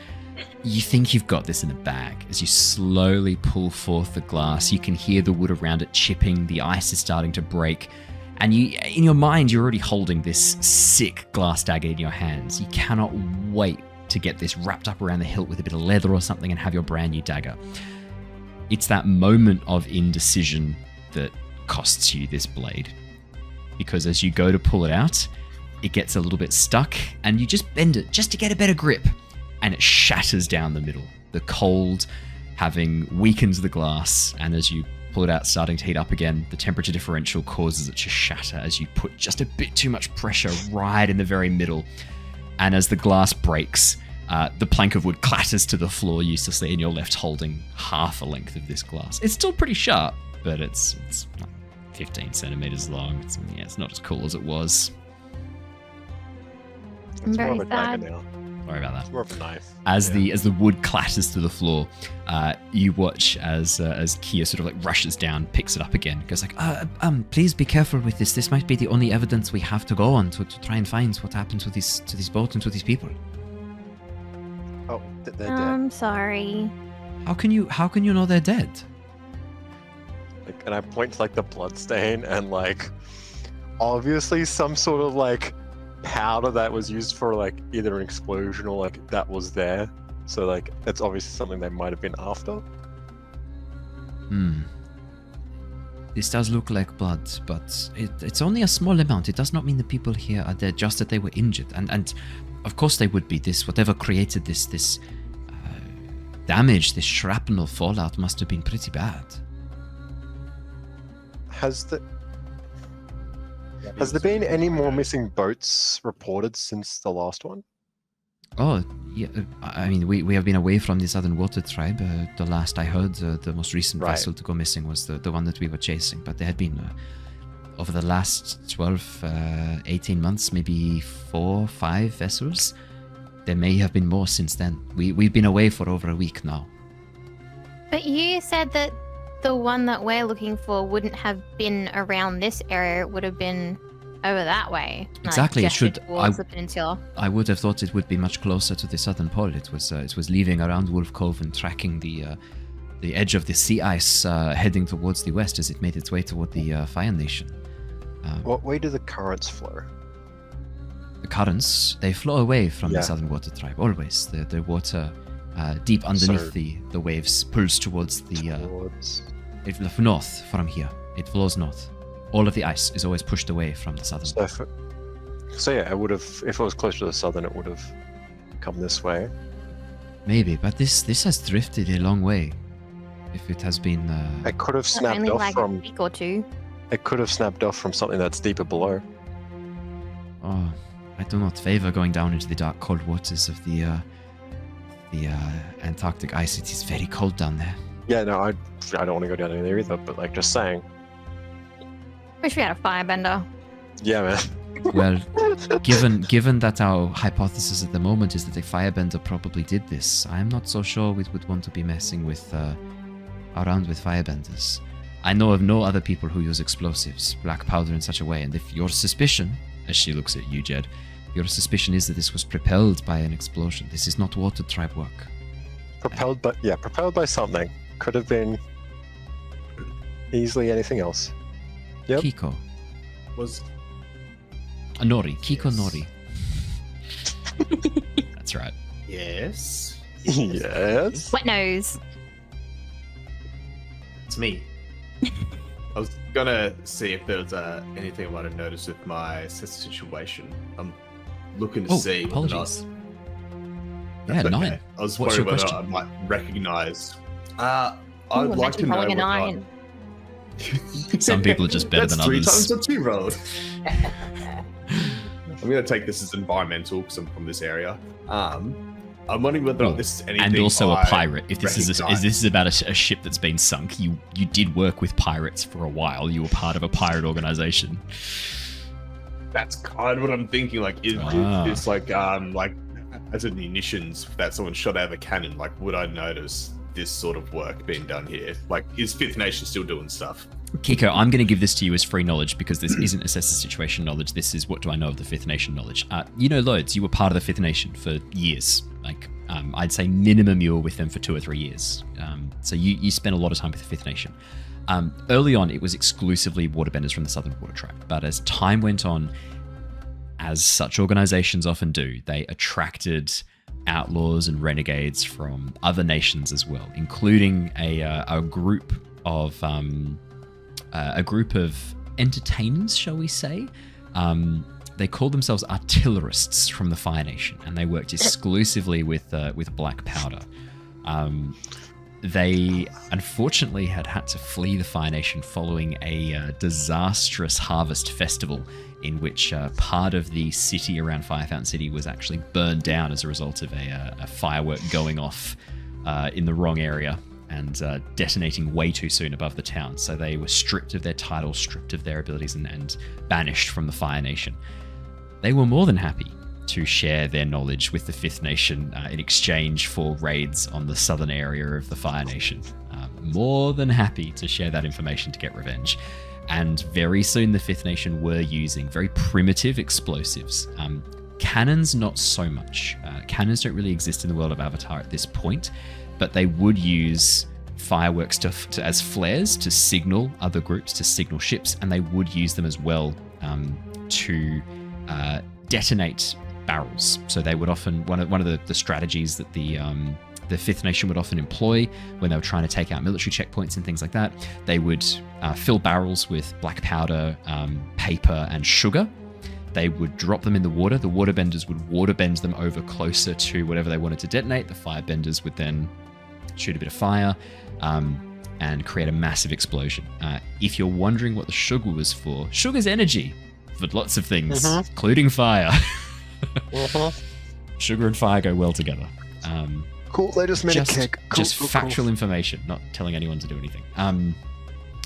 you think you've got this in the bag. As you slowly pull forth the glass, you can hear the wood around it chipping. The ice is starting to break. And you, in your mind, you're already holding this sick glass dagger in your hands. You cannot wait to get this wrapped up around the hilt with a bit of leather or something and have your brand new dagger. It's that moment of indecision that costs you this blade. Because as you go to pull it out, it gets a little bit stuck and you just bend it just to get a better grip. And it shatters down the middle. The cold having weakened the glass, and as you pull it out, starting to heat up again, the temperature differential causes it to shatter as you put just a bit too much pressure right in the very middle. And as the glass breaks, the plank of wood clatters to the floor uselessly, and you're left holding half a length of this glass. It's still pretty sharp, but it's like 15 centimeters long. It's not as cool as it was. I'm It's more very of a dagger sad. now. Sorry about that. It's more of a knife. As the wood clatters to the floor, you watch as Kia sort of like rushes down, picks it up again, goes like, please be careful with this. This might be the only evidence we have to go on to try and find what happened to this boat and to these people. Oh, they're dead. I'm sorry. How can you know they're dead? Like, and I point to like the blood stain and like obviously some sort of like powder that was used for like either an explosion or like that was there. So like, it's obviously something they might have been after. This does look like blood, but it's only a small amount. It does not mean the people here are dead, just that they were injured. And of course they would be. This, whatever created this damage, this shrapnel fallout must have been pretty bad. Has there been any more missing boats reported since the last one? Oh, yeah. I mean, we have been away from the Southern Water Tribe. The last I heard, the most recent vessel to go missing was the one that we were chasing. But there had been, over the last 12, 18 months, maybe 4, 5 vessels. There may have been more since then. We've been away for over a week now. But you said that the one that we're looking for wouldn't have been around this area. It would have been over that way. Exactly. Like, it should. towards the peninsula. I would have thought it would be much closer to the southern pole. It was leaving around Wolf Cove and tracking the edge of the sea ice, heading towards the west as it made its way toward the Fire Nation. What way do the currents flow? The currents, they flow away from the Southern Water Tribe, always. The water deep underneath the waves pulls towards north from here. It flows north. All of the ice is always pushed away from the southern. So yeah, it would have, if it was closer to the southern, it would have come this way. Maybe, but this has drifted a long way. If it has been... it could have snapped off like from... a week or two. It could have snapped off from something that's deeper below. Oh, I do not favor going down into the dark, cold waters of the Antarctic ice. It is very cold down there. Yeah, no, I don't want to go down in there either, but like, just saying. Wish we had a firebender. Yeah, man. Well, given that our hypothesis at the moment is that a firebender probably did this, I'm not so sure we would want to be messing with around with firebenders. I know of no other people who use explosives, black powder in such a way, and if your suspicion, as she looks at you, Jedd, your suspicion is that this was propelled by an explosion. This is not Water Tribe work. Propelled by something. Could have been easily anything else. Yep. Keeko. Was a Nori. Keeko Yes. Nori. That's right. Yes. Yes. Wet nose. It's me. I was gonna see if there was anything I might have noticed with my situation. I'm looking to see. Apologies. That's Yeah, okay. 9. I was What's worried your whether question? I might recognize. I Ooh, would like to imagine know rolling a whether or 9. not- Some people are just better That's than 3 others. times a 2 rolled. I'm going to take this as environmental because I'm from this area. I'm wondering whether or not this is anything. And also a I pirate. If this recognize. is about a ship that's been sunk, you did work with pirates for a while. You were part of a pirate organization. That's kind of what I'm thinking. Like, it's like as a munitions that someone shot out of a cannon. Like, would I notice this sort of work being done here? Like, is Fifth Nation still doing stuff? Keeko, I'm going to give this to you as free knowledge because this isn't assess the situation knowledge. This is what do I know of the Fifth Nation knowledge. You know loads. You were part of the Fifth Nation for years. Like, I'd say minimum you were with them for 2 or 3 years. So you spent a lot of time with the Fifth Nation. Early on, it was exclusively waterbenders from the Southern Water Tribe. But as time went on, as such organizations often do, they attracted outlaws and renegades from other nations as well, including a group of entertainers, shall we say. They called themselves artillerists from the Fire Nation, and they worked exclusively with black powder. They unfortunately had to flee the Fire Nation following a disastrous harvest festival in which part of the city around Fire Fountain City was actually burned down as a result of a firework going off in the wrong area and detonating way too soon above the town. So they were stripped of their titles, stripped of their abilities, and banished from the Fire Nation. They were more than happy to share their knowledge with the Fifth Nation in exchange for raids on the southern area of the Fire Nation. More than happy to share that information to get revenge. And very soon the Fifth Nation were using very primitive explosives. Cannons, not so much. Cannons don't really exist in the world of Avatar at this point, but they would use fireworks as flares to signal other groups, to signal ships, and they would use them as well to detonate barrels. So they would often one of the strategies that the Fifth Nation would often employ when they were trying to take out military checkpoints and things like that. They would fill barrels with black powder, paper, and sugar. They would drop them in the water. The waterbenders would waterbend them over closer to whatever they wanted to detonate. The firebenders would then shoot a bit of fire and create a massive explosion. If you're wondering what the sugar was for, sugar's energy for lots of things, including fire. Sugar and fire go well together. Cool, they just made a keg. Cool, just factual information, not telling anyone to do anything.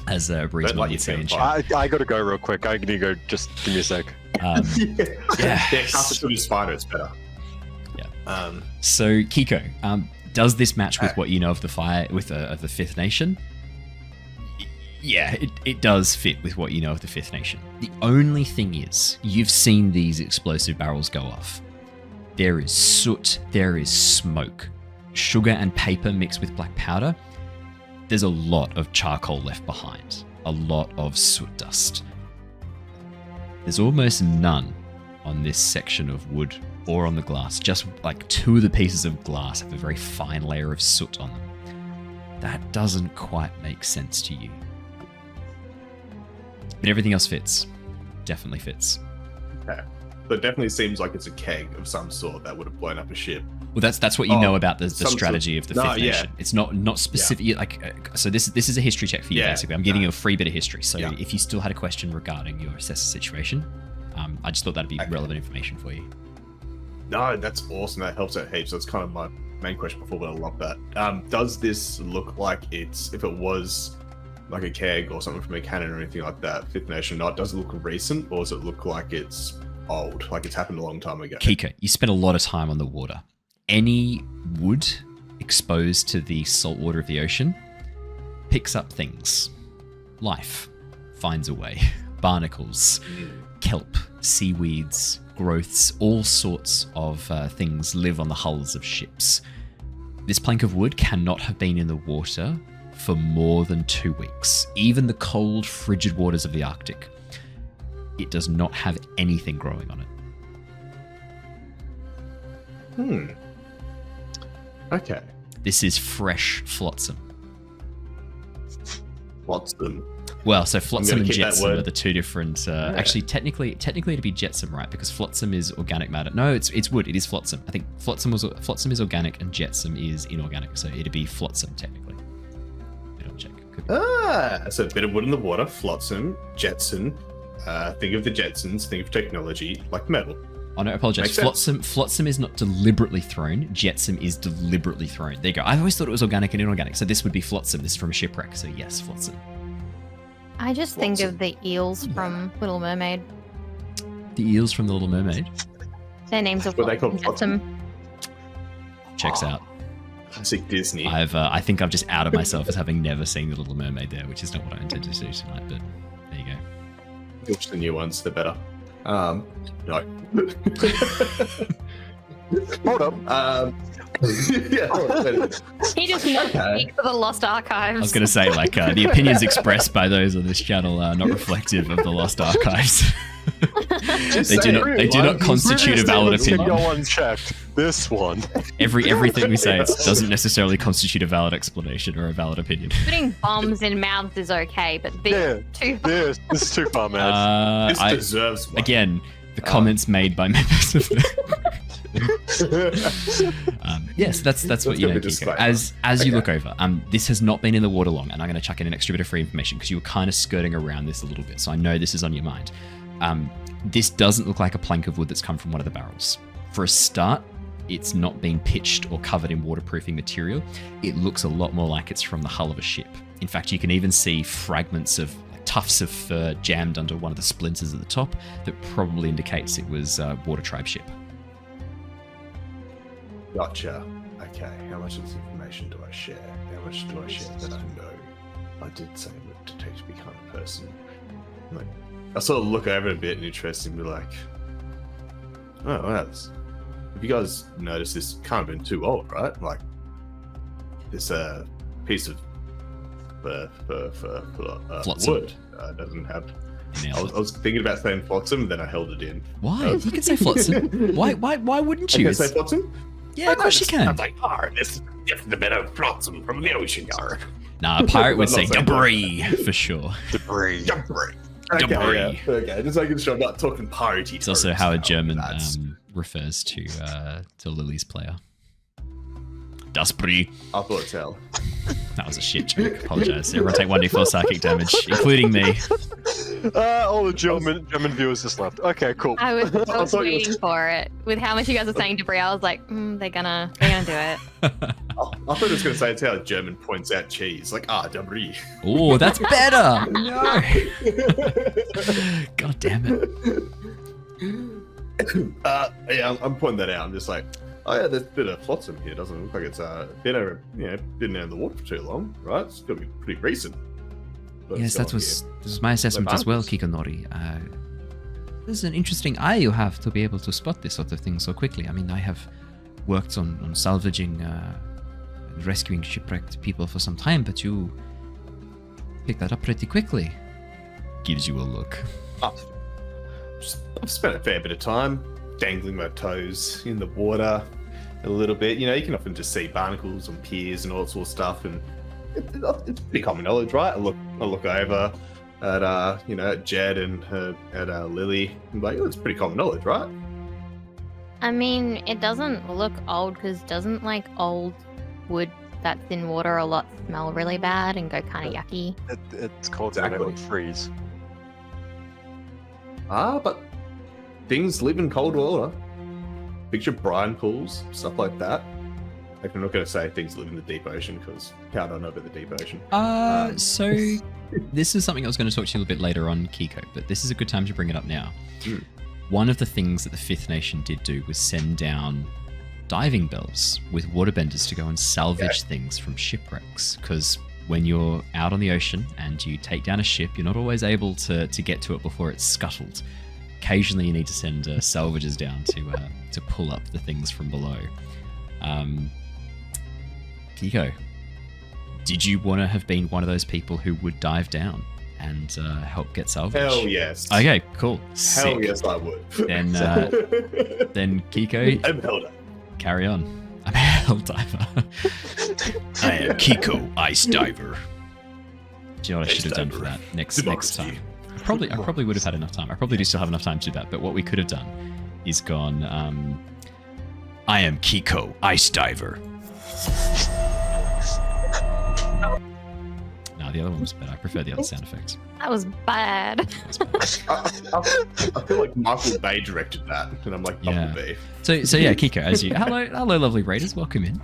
As Bree's Don't let might you say in feel chat. I gotta go real quick. I need to go. Just give me a sec. Yeah, cast it to spider. It's better. Yeah. So Keeko, does this match with what you know of the fire of the Fifth Nation? Yeah, it does fit with what you know of the Fifth Nation. The only thing is, you've seen these explosive barrels go off. There is soot, there is smoke. Sugar and paper mixed with black powder. There's a lot of charcoal left behind. A lot of soot dust. There's almost none on this section of wood or on the glass. Just like 2 of the pieces of glass have a very fine layer of soot on them. That doesn't quite make sense to you. But everything else fits. Definitely fits. Okay. So it definitely seems like it's a keg of some sort that would have blown up a ship. Well, that's what you know about the strategy of the Fifth Nation. It's not specific. Yeah. So this is a history check for you, basically. I'm giving you a free bit of history. So Yeah. if you still had a question regarding your assessor situation, I just thought that'd be relevant information for you. No, that's awesome. That helps out heaps. That's kind of my main question before, but I love that. Does this look like if it was like a keg or something from a cannon or anything like that, Fifth Nation, does it look recent, or does it look like it's old, like it's happened a long time ago? Keeko, you spent a lot of time on the water. Any wood exposed to the salt water of the ocean picks up things. Life finds a way. Barnacles, kelp, seaweeds, growths, all sorts of things live on the hulls of ships. This plank of wood cannot have been in the water for more than 2 weeks. Even the cold, frigid waters of the Arctic. It does not have anything growing on it. Okay. This is fresh flotsam. Flotsam. Well, so flotsam and keep that jetsam word. are the two different. Actually, technically, it'd be jetsam, right? Because flotsam is organic matter. No, it's wood. It is flotsam. I think flotsam is organic and jetsam is inorganic. So it'd be flotsam technically. I'll check. So a bit of wood in the water, flotsam, jetsam. Think of the Jetsons. Think of technology like metal. Oh no, I apologize. Flotsam is not deliberately thrown. Jetsam is deliberately thrown. There you go. I always thought it was organic and inorganic. So this would be flotsam. This is from a shipwreck. So yes, flotsam. I just think of the eels from Little Mermaid. The eels from the Little Mermaid. Their names are What they called Flotsam. Checks out. Classic Disney. I think I've just outed myself as having never seen the Little Mermaid there, which is not what I intended to do tonight. But there you go. Watch the new ones, they're better. No. Hold up. Yeah. He does not speak for the Lost Archives. I was going to say, like, the opinions expressed by those on this channel are not reflective of the Lost Archives. They do not constitute a valid opinion. Go unchecked. This one. Everything we say doesn't necessarily constitute a valid explanation or a valid opinion. Putting bombs in mouths is okay, but this too far. This is too far, man. This deserves one. Again, the comments made by members of the... yes, that's what you know, Keeko. As you look over, this has not been in the water long, and I'm going to chuck in an extra bit of free information because you were kind of skirting around this a little bit, so I know this is on your mind. This doesn't look like a plank of wood that's come from one of the barrels. For a start, it's not been pitched or covered in waterproofing material. It looks a lot more like it's from the hull of a ship. In fact, you can even see fragments of tufts of fur jammed under one of the splinters at the top that probably indicates it was a Water Tribe ship. Gotcha. Okay, how much of this information do I share? How much do I share that I know? I did say that detective become a person. Like, I sort of look over a bit and interest and be like, oh, wow, have you guys noticed this can't have been too old, right? Like, this piece of wood doesn't have I was thinking about saying Flotsam, and then I held it in. Why? You can say Flotsam. Why wouldn't you? I can say Flotsam? Yeah, of course you can. I was like, this is the bit of Flotsam from the ocean, yar. Nah, a pirate would But say not saying debris for sure. Debris. Okay, Debris. yeah. Okay, just making sure I'm not talking piratey. It's also how a German That's- refers to Lilly's player. Das Bree. I thought so. That was a shit joke. Apologize. Everyone take 1d4 psychic damage, including me. All the German viewers just left. Okay, cool. I was thought you were- waiting for it. With how much you guys are saying debris, I was like, they're gonna do it. Oh, I thought it was going to say it's how a German points out cheese. Like, debris. Oh, that's better. No. God damn it. Yeah, I'm pointing that out. I'm just like, oh yeah, there's a bit of flotsam here. Doesn't look like it's been in the water for too long, right? It's got to be pretty recent. But Yes, it's this got was my assessment as well, barnacles. Kikonori. This is an interesting eye you have to be able to spot this sort of thing so quickly. I mean, I have worked on salvaging and rescuing shipwrecked people for some time, but you picked that up pretty quickly. Gives you a look. I've spent a fair bit of time dangling my toes in the water a little bit. You know, you can often just see barnacles on piers and all that sort of stuff, and it's pretty common knowledge, right? I look over at Jedd and at Lilly. I'm like, oh, it's pretty common knowledge, right? I mean, it doesn't look old because doesn't like old wood that's in water a lot smell really bad and go kind of yucky. It's cold when it would freeze. But things live in cold water. Picture brine pools, stuff like that. Like, I'm not going to say things live in the deep ocean because how do I know about the deep ocean? So this is something I was going to talk to you a little bit later on, Keeko, but this is a good time to bring it up now. One of the things that the Fifth Nation did do was send down diving bells with waterbenders to go and salvage things from shipwrecks, because when you're out on the ocean and you take down a ship, you're not always able to get to it before it's scuttled. Occasionally you need to send salvagers down to pull up the things from below. Keeko, did you want to have been one of those people who would dive down and help get salvage? Hell yes. Okay, cool. Hell Sick. yes, I would. Then Keeko, I'm held up. carry on. I'm a hell diver. I am Keeko, ice diver. Do you know what I should have done for that next time? I probably would have had enough time. I probably do still have enough time to do that. But what we could have done is gone. I am Keeko, ice diver. No, the other one was better. I prefer the other sound effects. That was bad. I feel like Michael Bay directed that, and I'm like, Yeah. Bumblebee. So yeah, Keeko, as you hello, lovely raiders, welcome in.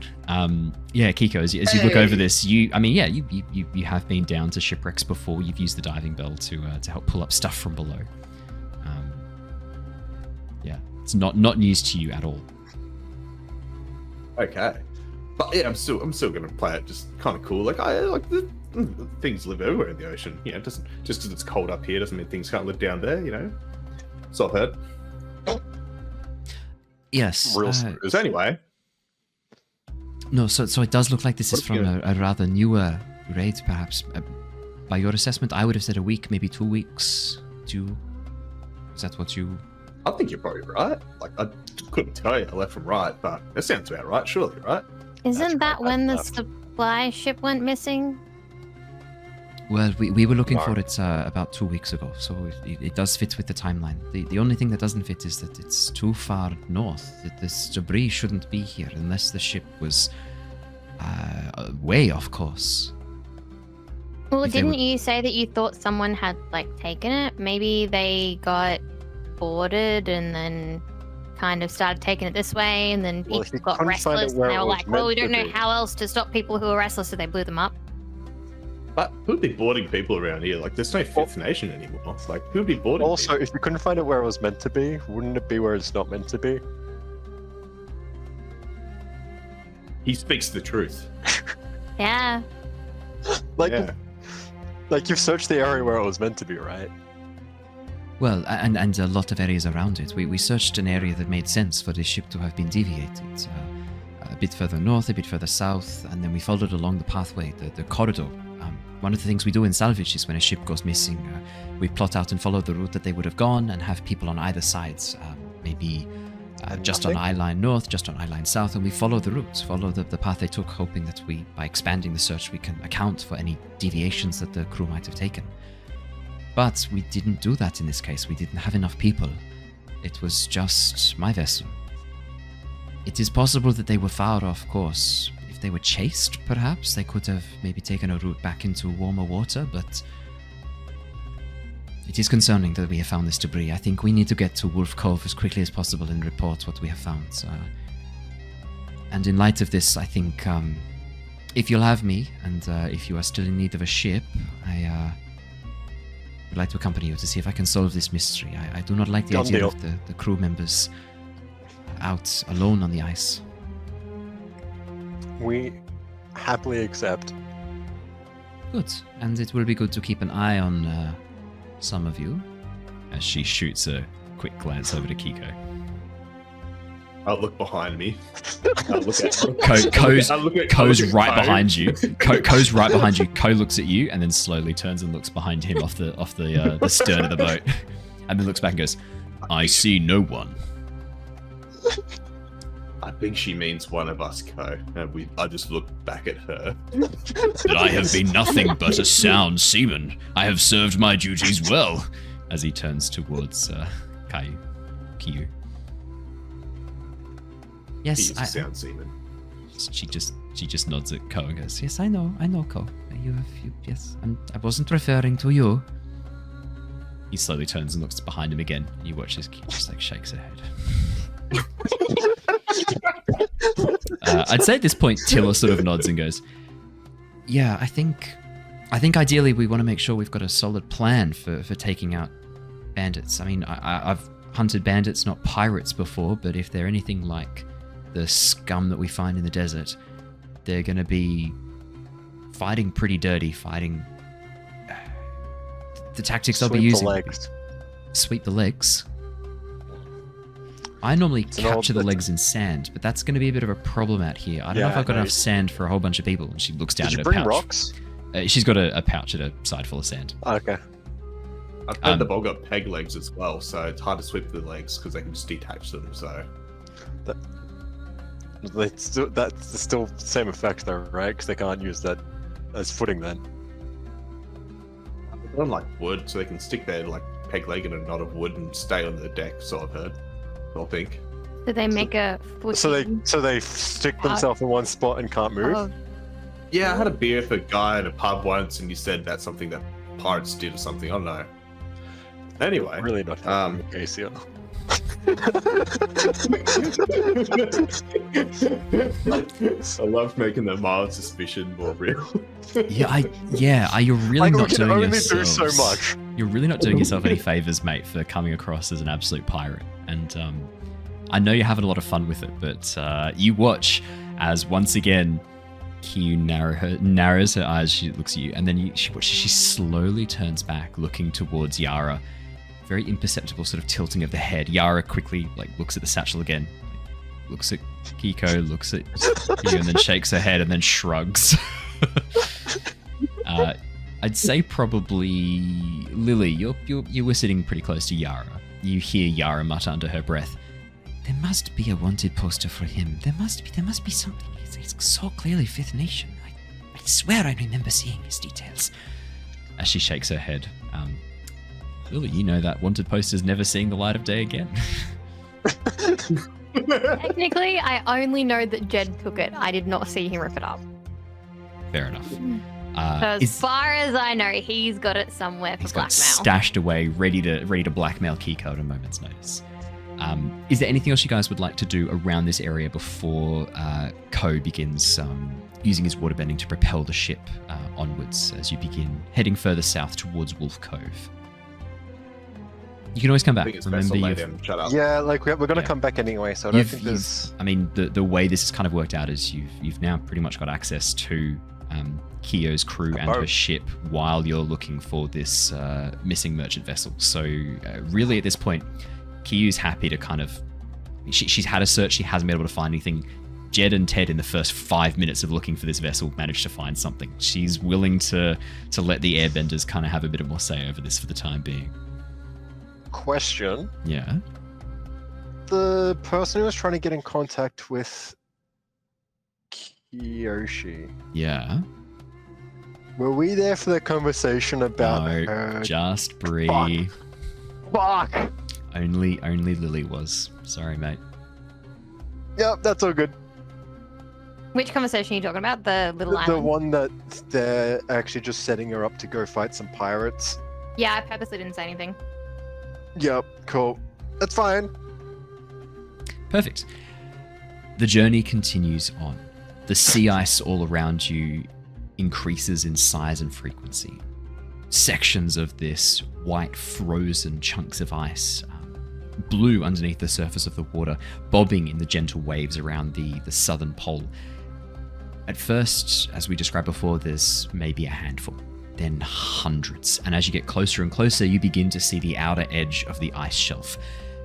Yeah, Keeko, as you look over this, you have been down to shipwrecks before. You've used the diving bell to help pull up stuff from below. Yeah, it's not news to you at all. Okay, but yeah, I'm still gonna play it just kind of cool. Like things live everywhere in the ocean. You know, it doesn't just because it's cold up here doesn't mean things can't live down there. You know, so I've heard. Yes. Real So anyway, No, so it does look like this is from a rather newer raid, perhaps. By your assessment, I would have said a week, maybe 2 weeks. Is that what you... I think you're probably right. Like, I couldn't tell you left from right, but that sounds about right, surely, right? Isn't that right, when the left. supply ship went missing? Well, we were looking for it about 2 weeks ago, so it does fit with the timeline. The only thing that doesn't fit is that it's too far north. That this debris shouldn't be here unless the ship was way off course. Well, If they didn't were- you say that you thought someone had taken it? Maybe they got boarded and then kind of started taking it this way, and then Well, people if you got couldn't find it restless, and where they it were was like, "Well, we meant don't to know be. how else to stop people who are restless," so they blew them up. But who'd be boarding people around here? Like, there's no Fifth Nation anymore. Like, who'd be boarding Also, people? if you couldn't find it where it was meant to be, wouldn't it be where it's not meant to be? He speaks the truth. Yeah. Like, Yeah. like you've searched the area where it was meant to be, right? Well, and a lot of areas around it. We searched an area that made sense for the ship to have been deviated. A bit further north, a bit further south, and then we followed along the pathway, the corridor, one of the things we do in salvage is when a ship goes missing, we plot out and follow the route that they would have gone and have people on either sides, maybe just on eyeline north, just on eyeline south, and we follow the route, follow the path they took, hoping that by expanding the search, we can account for any deviations that the crew might have taken. But we didn't do that in this case. We didn't have enough people. It was just my vessel. It is possible that they were far off course. If they were chased, perhaps, they could have maybe taken a route back into warmer water, but it is concerning that we have found this debris. I think we need to get to Wolf Cove as quickly as possible and report what we have found. And in light of this, I think if you'll have me, and if you are still in need of a ship, I would like to accompany you to see if I can solve this mystery. I do not like the idea of the crew members out alone on the ice. We happily accept. Good. And it will be good to keep an eye on some of you. As she shoots a quick glance over to Keeko. I'll look behind me. I'll look at Ko's right behind you. Ko's right behind you. Ko looks at you and then slowly turns and looks behind him off the stern of the boat, and then looks back and goes, "I see no one." I think she means one of us, Ko. And I just look back at her. That I have been nothing but a sound seaman. I have served my duties well. As he turns towards Kyu. Yes, He is a sound seaman. She just nods at Ko and goes, "Yes, I know, Ko. Yes, and I wasn't referring to you." He slowly turns and looks behind him again, and you watch as Kyu just like shakes her head. I'd say at this point, Tilla sort of nods and goes, "Yeah, I think ideally we want to make sure we've got a solid plan for taking out bandits. I mean, I've hunted bandits, not pirates, before, but if they're anything like the scum that we find in the desert, they're going to be fighting pretty dirty, fighting... The tactics they'll be using... Sweep the legs. I normally capture the legs in sand, but that's going to be a bit of a problem out here. I don't know if I've got enough sand for a whole bunch of people. And she looks down at her pouch. Did you bring rocks? She's got a pouch at her side full of sand. Okay. I've heard the ball got peg legs as well, so it's hard to sweep the legs because they can just detach them, so... That's still the same effect though, right? Because they can't use that as footing then. They're on like wood, so they can stick their like peg leg in a knot of wood and stay on the deck, so I've heard. I think. Do they make a footing? So they stick themselves in one spot and can't move? Oh. Yeah, I had a beer with a guy in a pub once, and he said that's something that pirates did or something. I don't know. Anyway, really not the case here. I love making the mild suspicion more real. You're really not doing only yourself. do so much. You're really not doing yourself any favors, mate, for coming across as an absolute pirate. And I know you're having a lot of fun with it, but you watch as once again Kyu narrows her eyes. She looks at you, and then she slowly turns back, looking towards Yara. Very imperceptible sort of tilting of the head. Yara quickly looks at the satchel again, looks at Keeko, looks at you, and then shakes her head and then shrugs. I'd say probably Lilly. You were sitting pretty close to Yara. You hear Yara mutter under her breath, "There must be a wanted poster for him. There must be something. It's so clearly Fifth Nation. I swear I remember seeing his details." As she shakes her head. Lilly, you know that wanted poster's never seeing the light of day again. Technically, I only know that Jedd took it. I did not see him rip it up. Fair enough. As far as I know, he's got it somewhere for blackmail. Stashed away, ready to blackmail Keeko at a moment's notice. Is there anything else you guys would like to do around this area before Ko begins using his waterbending to propel the ship onwards as you begin heading further south towards Wolf Cove? You can always come back. Remember, shut up. Yeah, we're going to come back anyway, so I don't think there's... I mean, the way this has kind of worked out is you've now pretty much got access to Kyo's crew and her ship while you're looking for this missing merchant vessel. So really at this point, Kyu's happy to kind of... She's had a search, she hasn't been able to find anything. Jedd and Ted, in the first 5 minutes of looking for this vessel, managed to find something. She's willing to let the airbenders kind of have a bit more say over this for the time being. Question. Yeah? The person who was trying to get in contact with Kyoshi. Yeah? Were we there for the conversation about her? Just Bree. Fuck! Only Lilly was. Sorry, mate. Yep, that's all good. Which conversation are you talking about? The little The island? one that they're actually just setting her up to go fight some pirates. Yeah, I purposely didn't say anything. Yep, cool. That's fine. Perfect. The journey continues on. The sea ice all around you increases in size and frequency. Sections of this white frozen chunks of ice, blue underneath the surface of the water, bobbing in the gentle waves around the southern pole. At first, as we described before, there's maybe a handful, then hundreds. And as you get closer and closer, you begin to see the outer edge of the ice shelf.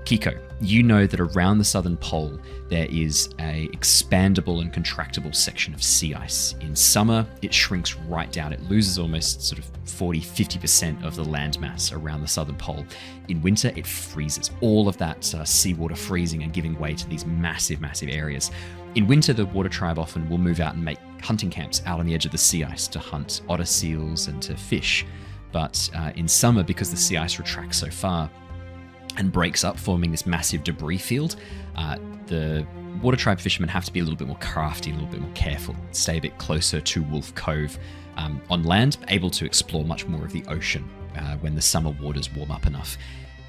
Keeko, you know that around the southern pole, there is a expandable and contractible section of sea ice. In summer, it shrinks right down. It loses almost sort of 40-50% of the landmass around the southern pole. In winter, it freezes. All of that seawater freezing and giving way to these massive, massive areas. In winter, the water tribe often will move out and make hunting camps out on the edge of the sea ice to hunt otter seals and to fish. But in summer, because the sea ice retracts so far and breaks up, forming this massive debris field, the water tribe fishermen have to be a little bit more crafty, a little bit more careful, stay a bit closer to Wolf Cove. On land, able to explore much more of the ocean when the summer waters warm up enough.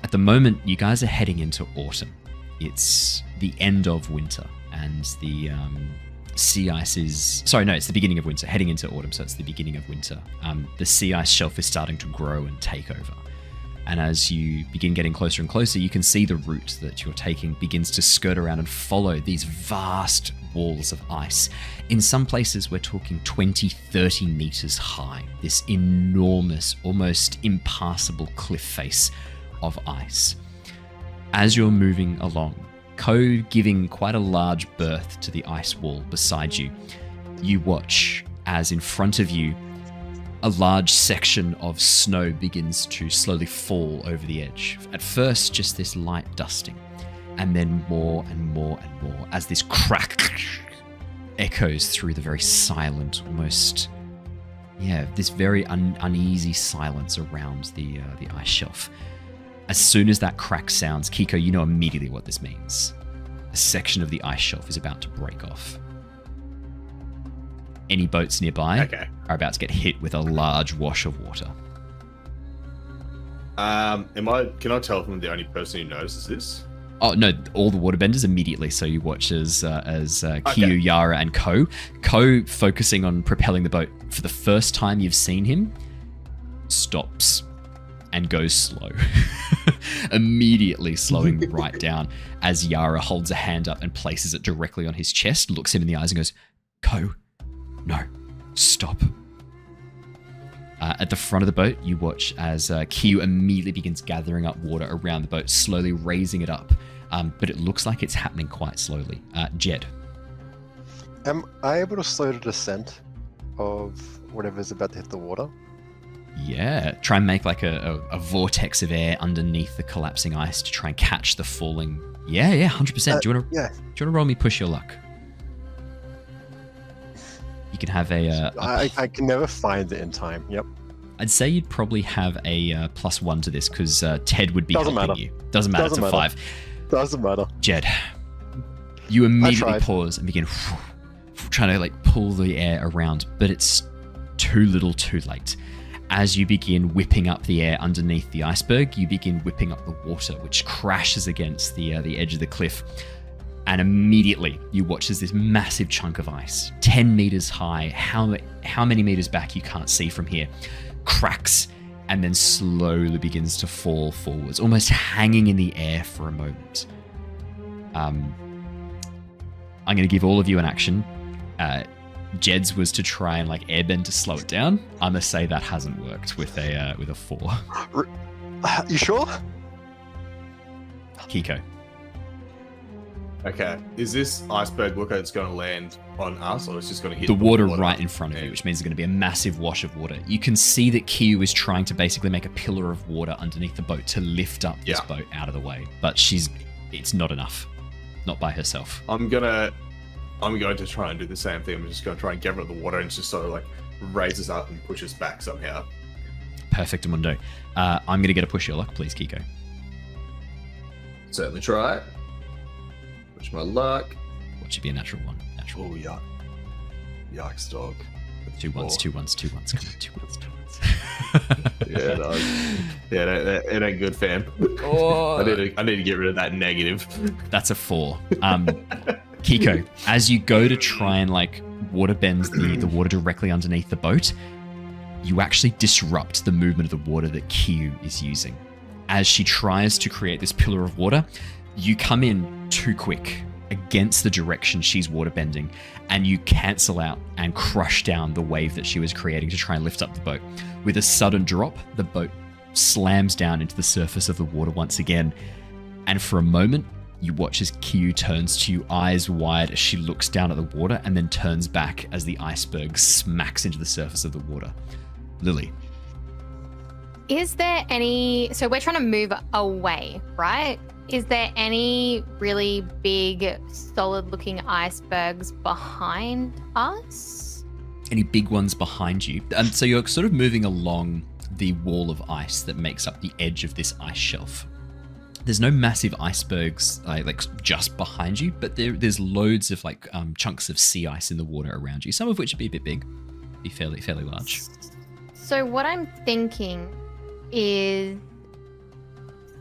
At the moment, you guys are heading into autumn. It's the end of winter, and the sea ice is... Sorry, no, it's the beginning of winter, heading into autumn, so it's the beginning of winter. The sea ice shelf is starting to grow and take over. And as you begin getting closer and closer, you can see the route that you're taking begins to skirt around and follow these vast walls of ice. In some places, we're talking 20, 30 meters high. This enormous, almost impassable cliff face of ice. As you're moving along, Ko giving quite a large berth to the ice wall beside you, you watch as in front of you, a large section of snow begins to slowly fall over the edge. At first, just this light dusting, and then more and more and more as this crack echoes through the very silent, almost, this very uneasy silence around the ice shelf. As soon as that crack sounds, Keeko, you know immediately what this means. A section of the ice shelf is about to break off. Any boats nearby are about to get hit with a large wash of water. Can I tell if I'm the only person who notices this? Oh no! All the waterbenders immediately. So you watch as Kyu, Yara, and Ko focusing on propelling the boat. For the first time you've seen him, stops and goes slow, immediately slowing right down. As Yara holds a hand up and places it directly on his chest, looks him in the eyes and goes, "Ko, no, stop." At the front of the boat, you watch as Kyu immediately begins gathering up water around the boat, slowly raising it up. But it looks like it's happening quite slowly. Jedd. Am I able to slow the descent of whatever's about to hit the water? Yeah. Try and make like a vortex of air underneath the collapsing ice to try and catch the falling. Yeah, 100%. Do you want to roll me push your luck? You can have I can never find it in time. Yep. I'd say you'd probably have a +1 to this because Ted would be helping you. Doesn't matter. It's a 5. Doesn't matter. Jedd, you immediately pause and begin trying to like pull the air around, but it's too little, too late. As you begin whipping up the air underneath the iceberg, you begin whipping up the water, which crashes against the edge of the cliff. And immediately you watch as this massive chunk of ice, 10 meters high, how many meters back you can't see from here, cracks and then slowly begins to fall forwards, almost hanging in the air for a moment. I'm going to give all of you an action. Jedd's was to try and like airbend to slow it down. I'm going to say that hasn't worked with a 4. You sure? Keeko. Okay. Is this iceberg look like it's going to land on us, or it's just going to hit the water right in front of you, which means there's going to be a massive wash of water. You can see that Kyu is trying to basically make a pillar of water underneath the boat to lift up this boat out of the way, but it's not enough. Not by herself. I'm going to try and do the same thing. I'm just going to try and gather up the water and just sort of like raise us up and push us back somehow. Perfect, Mundo. I'm going to get a push your luck, please, Keeko. Certainly try it. Push my luck. What should be a natural one? Natural. Oh, yuck. Yikes, dog. 2 1s, 2 1s, 2 1s. Come on, 2 1s, 2 1s. Yeah, dog. Yeah, it ain't good, fam. Oh. I need to get rid of that negative. That's a 4. Keeko, as you go to try and like water bend the water directly underneath the boat, you actually disrupt the movement of the water that Kyu is using. As she tries to create this pillar of water, you come in too quick against the direction she's water bending, and you cancel out and crush down the wave that she was creating to try and lift up the boat. With a sudden drop, the boat slams down into the surface of the water once again, and for a moment, you watch as Kyu turns to you, eyes wide, as she looks down at the water and then turns back as the iceberg smacks into the surface of the water. Lilly. Is there any... So we're trying to move away, right? Is there any really big, solid-looking icebergs behind us? Any big ones behind you? So you're sort of moving along the wall of ice that makes up the edge of this ice shelf. There's no massive icebergs like just behind you, but there's loads of like chunks of sea ice in the water around you. Some of which would be a bit big, be fairly large. So what I'm thinking is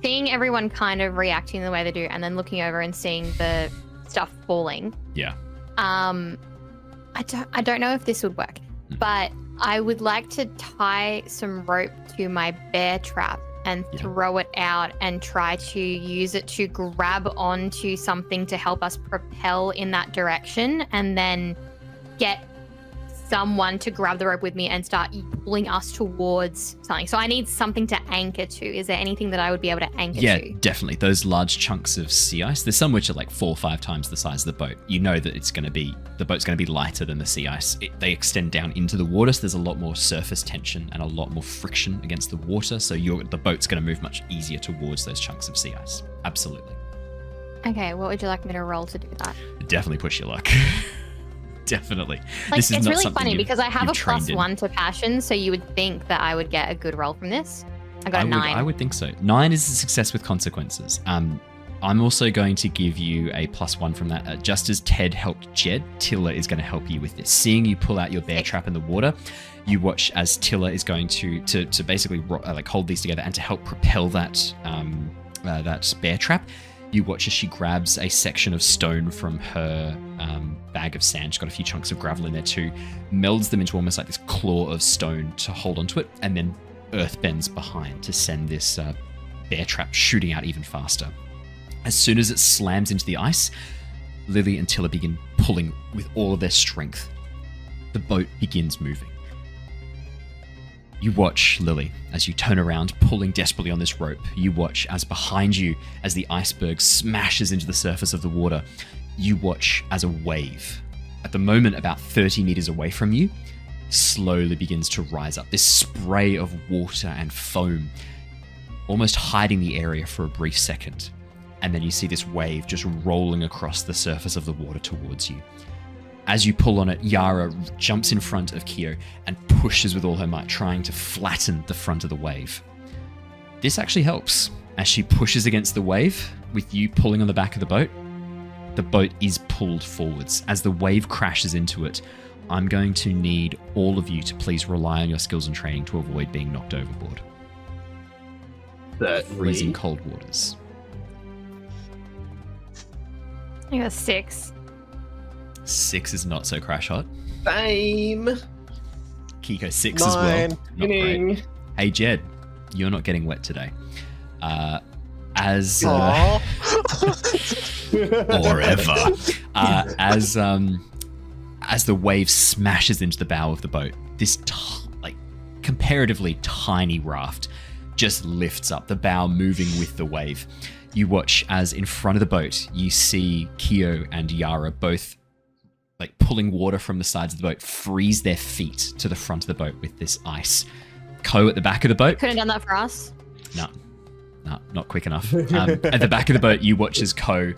seeing everyone kind of reacting the way they do, and then looking over and seeing the stuff falling. Yeah. I don't know if this would work, but I would like to tie some rope to my bear trap and throw it out and try to use it to grab onto something to help us propel in that direction, and then get someone to grab the rope with me and start pulling us towards something. So I need something to anchor to. Is there anything that I would be able to anchor to? Yeah, definitely. Those large chunks of sea ice, there's some which are like 4 or 5 times the size of the boat. You know that the boat's going to be lighter than the sea ice. They extend down into the water, so there's a lot more surface tension and a lot more friction against the water, so the boat's going to move much easier towards those chunks of sea ice. Absolutely. Okay, what would you like me to roll to do that? Definitely push your luck. Definitely. Like, this is it's not really something funny because I have a +1 to passion, so you would think that I would get a good roll from this. I got a 9. I would think so. 9 is a success with consequences. I'm also going to give you a +1 from that. Just as Ted helped Jedd, Tilla is going to help you with this. Seeing you pull out your bear trap in the water, you watch as Tilla is going to basically like hold these together and to help propel that bear trap. You watch as she grabs a section of stone from her bag of sand. She's got a few chunks of gravel in there too. Melds them into almost like this claw of stone to hold onto it, and then earth bends behind to send this bear trap shooting out even faster. As soon as it slams into the ice, Lilly and Tilla begin pulling with all of their strength. The boat begins moving. You watch, Lilly, as you turn around, pulling desperately on this rope. You watch as behind you, as the iceberg smashes into the surface of the water, you watch as a wave, at the moment about 30 meters away from you, slowly begins to rise up. This spray of water and foam, almost hiding the area for a brief second. And then you see this wave just rolling across the surface of the water towards you. As you pull on it, Yara jumps in front of Kyo and pushes with all her might, trying to flatten the front of the wave. This actually helps. As she pushes against the wave, with you pulling on the back of the boat is pulled forwards. As the wave crashes into it, I'm going to need all of you to please rely on your skills and training to avoid being knocked overboard. Freezing cold waters. I got 6. 6 is not so crash hot. Same. Keeko 6 as well. Not Winning. great. Hey Jedd, you're not getting wet today. As the wave smashes into the bow of the boat, this comparatively tiny raft just lifts up, the bow moving with the wave. You watch as in front of the boat, you see Kyo and Yara both like pulling water from the sides of the boat, freeze their feet to the front of the boat with this ice. Ko at the back of the boat. Couldn't have done that for us. No, not quick enough. At the back of the boat, you watch as Ko,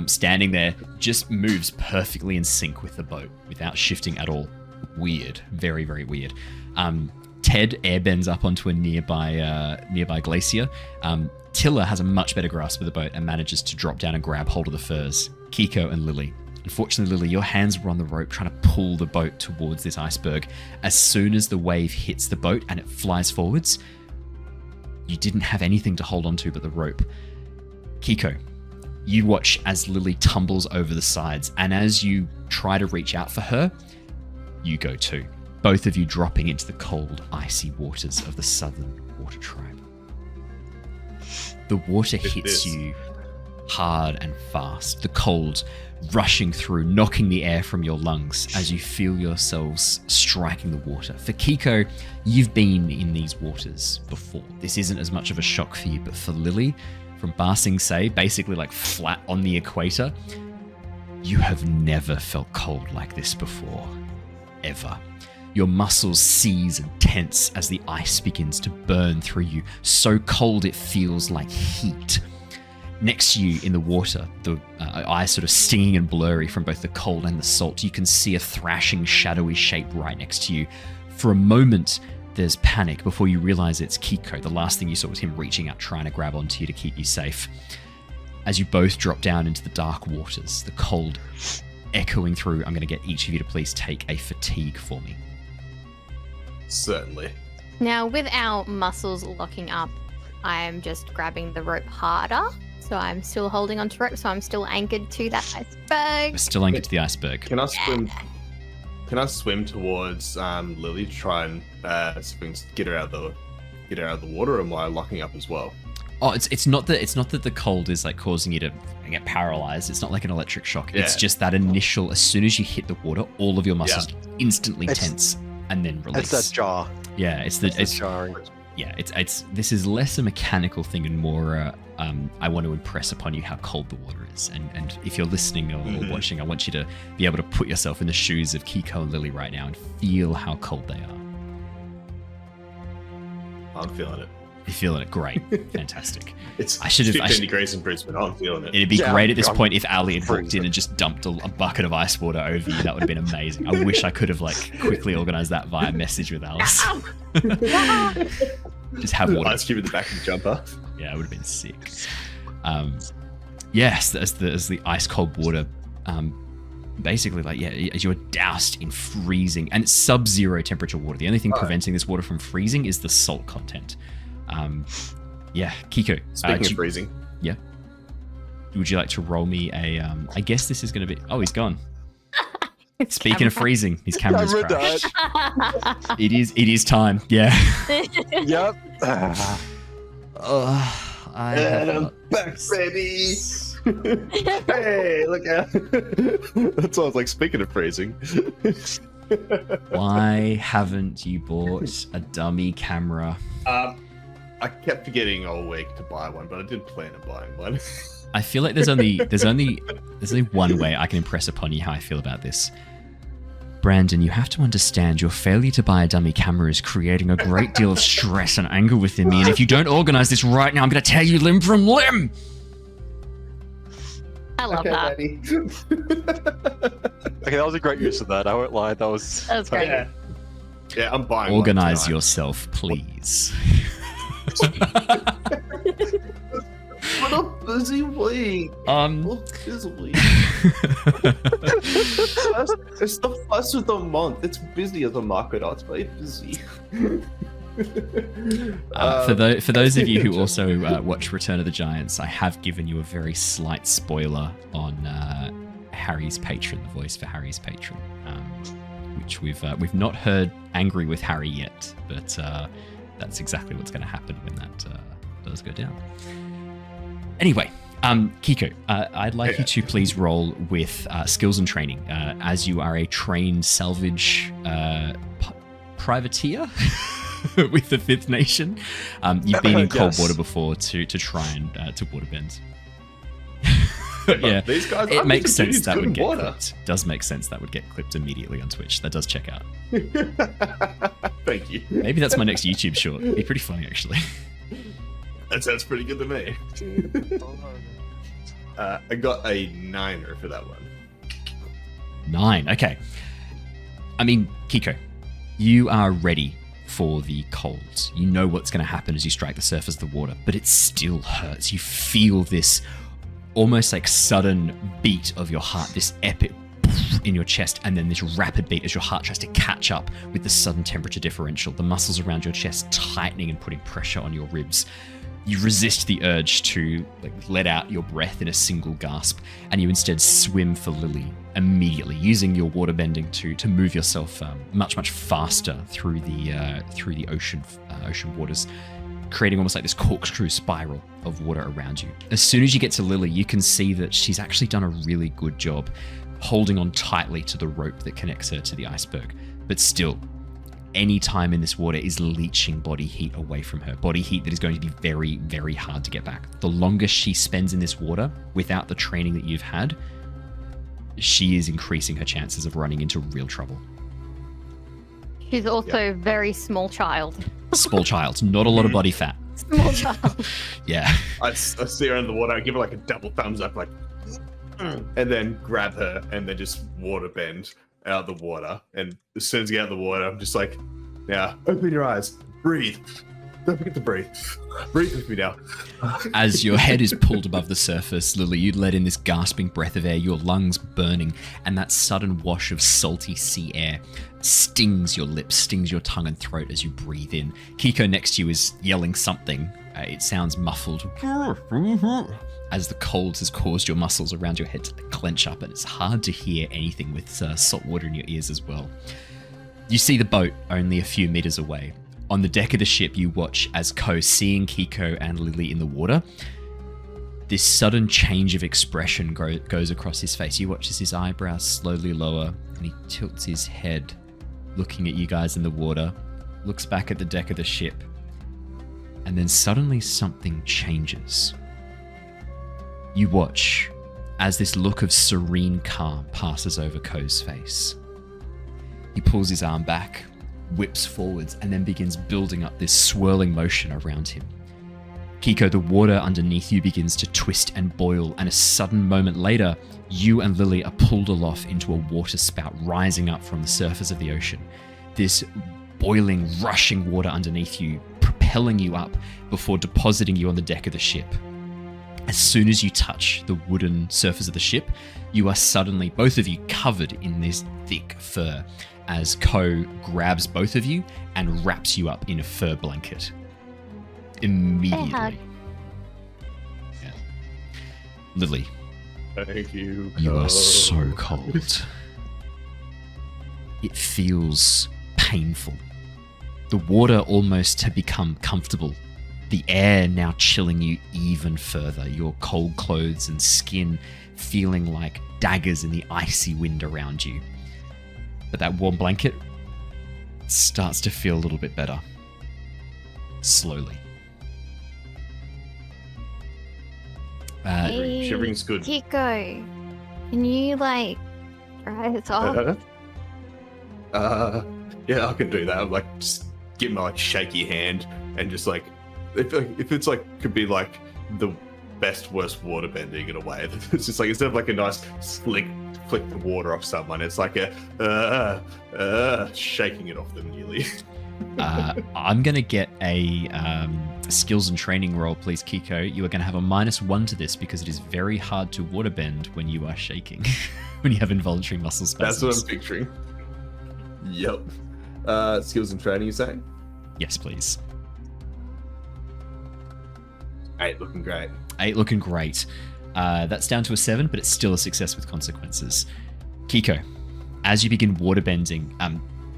standing there, just moves perfectly in sync with the boat without shifting at all. Weird. Very, very weird. Ted airbends up onto a nearby glacier. Tilla has a much better grasp of the boat and manages to drop down and grab hold of the furs. Keeko and Lilly. Unfortunately, Lilly, your hands were on the rope trying to pull the boat towards this iceberg. As soon as the wave hits the boat and it flies forwards, you didn't have anything to hold onto but the rope. Keeko, you watch as Lilly tumbles over the sides, and as you try to reach out for her, you go too. Both of you dropping into the cold, icy waters of the southern water tribe. The water hits you hard and fast, the cold rushing through, knocking the air from your lungs as you feel yourselves striking the water. For Keeko, you've been in these waters before. This isn't as much of a shock for you, but for Lilly, from Ba Sing Se, basically like flat on the equator, you have never felt cold like this before. Ever. Your muscles seize and tense as the ice begins to burn through you, so cold it feels like heat. Next to you in the water, the eyes sort of stinging and blurry from both the cold and the salt, you can see a thrashing, shadowy shape right next to you. For a moment, there's panic before you realize it's Keeko. The last thing you saw was him reaching out, trying to grab onto you to keep you safe. As you both drop down into the dark waters, the cold echoing through, I'm going to get each of you to please take a fatigue for me. Certainly. Now, with our muscles locking up, I'm just grabbing the rope harder. So I'm still holding onto rope, so I'm still anchored to that iceberg. We're still anchored to the iceberg. Can I swim? Can I swim towards Lilly to try and get her out of the water, or am I locking up as well? Oh, it's not that the cold is like causing you to get paralyzed. It's not like an electric shock. Yeah. It's just that initial, as soon as you hit the water, all of your muscles instantly tense and then release. It's that jar. Yeah, it's jarring. Yeah, it's this is less a mechanical thing and more I want to impress upon you how cold the water is. And if you're listening or watching, I want you to be able to put yourself in the shoes of Keeko and Lilly right now and feel how cold they are. I'm feeling it. You're feeling it. Great. Fantastic. It's 15 degrees in Brisbane. I'm feeling it. It'd be great at this point if Ali had walked in and just dumped a bucket of ice water over you. That would have been amazing. I wish I could have like quickly organized that via message with Alice. Just have water. Ice cube in the back of the jumper. Yeah, it would have been sick. Yes, as the ice cold water, basically as you're doused in freezing and it's sub-zero temperature water. The only thing preventing this water from freezing is the salt content. Keeko. Speaking of freezing. Yeah. Would you like to roll me a? I guess this is going to be. Oh, he's gone. Speaking of freezing, his camera's crashed. It is time. Yeah. Yep. I'm back, baby. Hey, look out. That sounds like speaking of freezing. Why haven't you bought a dummy camera? I kept forgetting all week to buy one, but I did plan on buying one. I feel like there's only one way I can impress upon you how I feel about this. Brandon, you have to understand your failure to buy a dummy camera is creating a great deal of stress and anger within me, and if you don't organize this right now, I'm going to tear you limb from limb! I love that. Okay, that was a great use of that. I won't lie. That was great. Yeah, I'm buying Organize one yourself, please. What a busy week. It's the first of the month. It's busy as a market. It's very busy. For those of you who also watch Return of the Giants, I have given you a very slight spoiler on Harry's patron, the voice for Harry's patron, which we've not heard angry with Harry yet, but that's exactly what's going to happen when that does go down. Anyway, Keeko, I'd like you to please roll with skills and training, as you are a trained salvage privateer. with the Fifth Nation. You've been in cold Yes. water before to try and to waterbend. But Yeah, these guys, it I'm makes thinking sense it's that good would get water. clipped. Does make sense that would get clipped immediately on Twitch. That does check out. Thank you. Maybe that's my next YouTube short. It'd be pretty funny, actually. That sounds pretty good to me. I got a 9er for that one. 9. Okay. I mean, Keeko, you are ready for the cold. You know what's going to happen as you strike the surface of the water, but it still hurts. You feel this almost like sudden beat of your heart, this epic in your chest, and then this rapid beat as your heart tries to catch up with the sudden temperature differential, the muscles around your chest tightening and putting pressure on your ribs. You resist the urge to let out your breath in a single gasp, and you instead swim for Lilly immediately, using your waterbending to move yourself much faster through the ocean waters, creating almost like this corkscrew spiral of water around you. As soon as you get to Lilly, you can see that she's actually done a really good job holding on tightly to the rope that connects her to the iceberg. But still, any time in this water is leeching body heat away from her. Body heat that is going to be very, very hard to get back. The longer she spends in this water without the training that you've had, she is increasing her chances of running into real trouble. She's also a very small child. Small child, not a lot of body fat. Small child. Yeah. I see her in the water. I give her like a double thumbs up, like, and then grab her and then just water bend out of the water. And as soon as you get out of the water, I'm just like, now open your eyes, breathe. Don't forget to breathe. Breathe with me now. As your head is pulled above the surface, Lilly, you let in this gasping breath of air, your lungs burning, and that sudden wash of salty sea air stings your lips, stings your tongue and throat as you breathe in. Keeko next to you is yelling something. It sounds muffled as the cold has caused your muscles around your head to clench up, and it's hard to hear anything with salt water in your ears as well. You see the boat only a few meters away. On the deck of the ship, you watch as Ko, seeing Keeko and Lilly in the water, this sudden change of expression goes across his face. You watch as his eyebrows slowly lower, and he tilts his head, looking at you guys in the water, looks back at the deck of the ship, and then suddenly something changes. You watch as this look of serene calm passes over Ko's face. He pulls his arm back, whips forwards, and then begins building up this swirling motion around him. Keeko, the water underneath you begins to twist and boil, and a sudden moment later, you and Lilly are pulled aloft into a water spout rising up from the surface of the ocean. This boiling, rushing water underneath you, propelling you up before depositing you on the deck of the ship. As soon as you touch the wooden surface of the ship, you are suddenly, both of you, covered in this thick fur, as Ko grabs both of you and wraps you up in a fur blanket. Immediately. Yeah. Lilly, Thank you. you are so cold. It feels painful. The water almost had become comfortable. The air now chilling you even further. Your cold clothes and skin feeling like daggers in the icy wind around you. But that warm blanket starts to feel a little bit better. Slowly. Shivering's good. Keeko, can you dry this off? Yeah, I can do that. Like, just give my shaky hand and just if it's could be the best worst water bending in a way. It's just instead of a nice flick the water off someone, it's like a shaking it off them nearly. I'm gonna get a skills and training roll, please, Keeko. You are gonna have a -1 to this because it is very hard to waterbend when you are shaking, when you have involuntary muscle spasms. That's what I'm picturing. Yep. Skills and training, you saying? Yes, please. 8 looking great. 8 looking great. That's down to a 7, but it's still a success with consequences. Keeko, as you begin waterbending,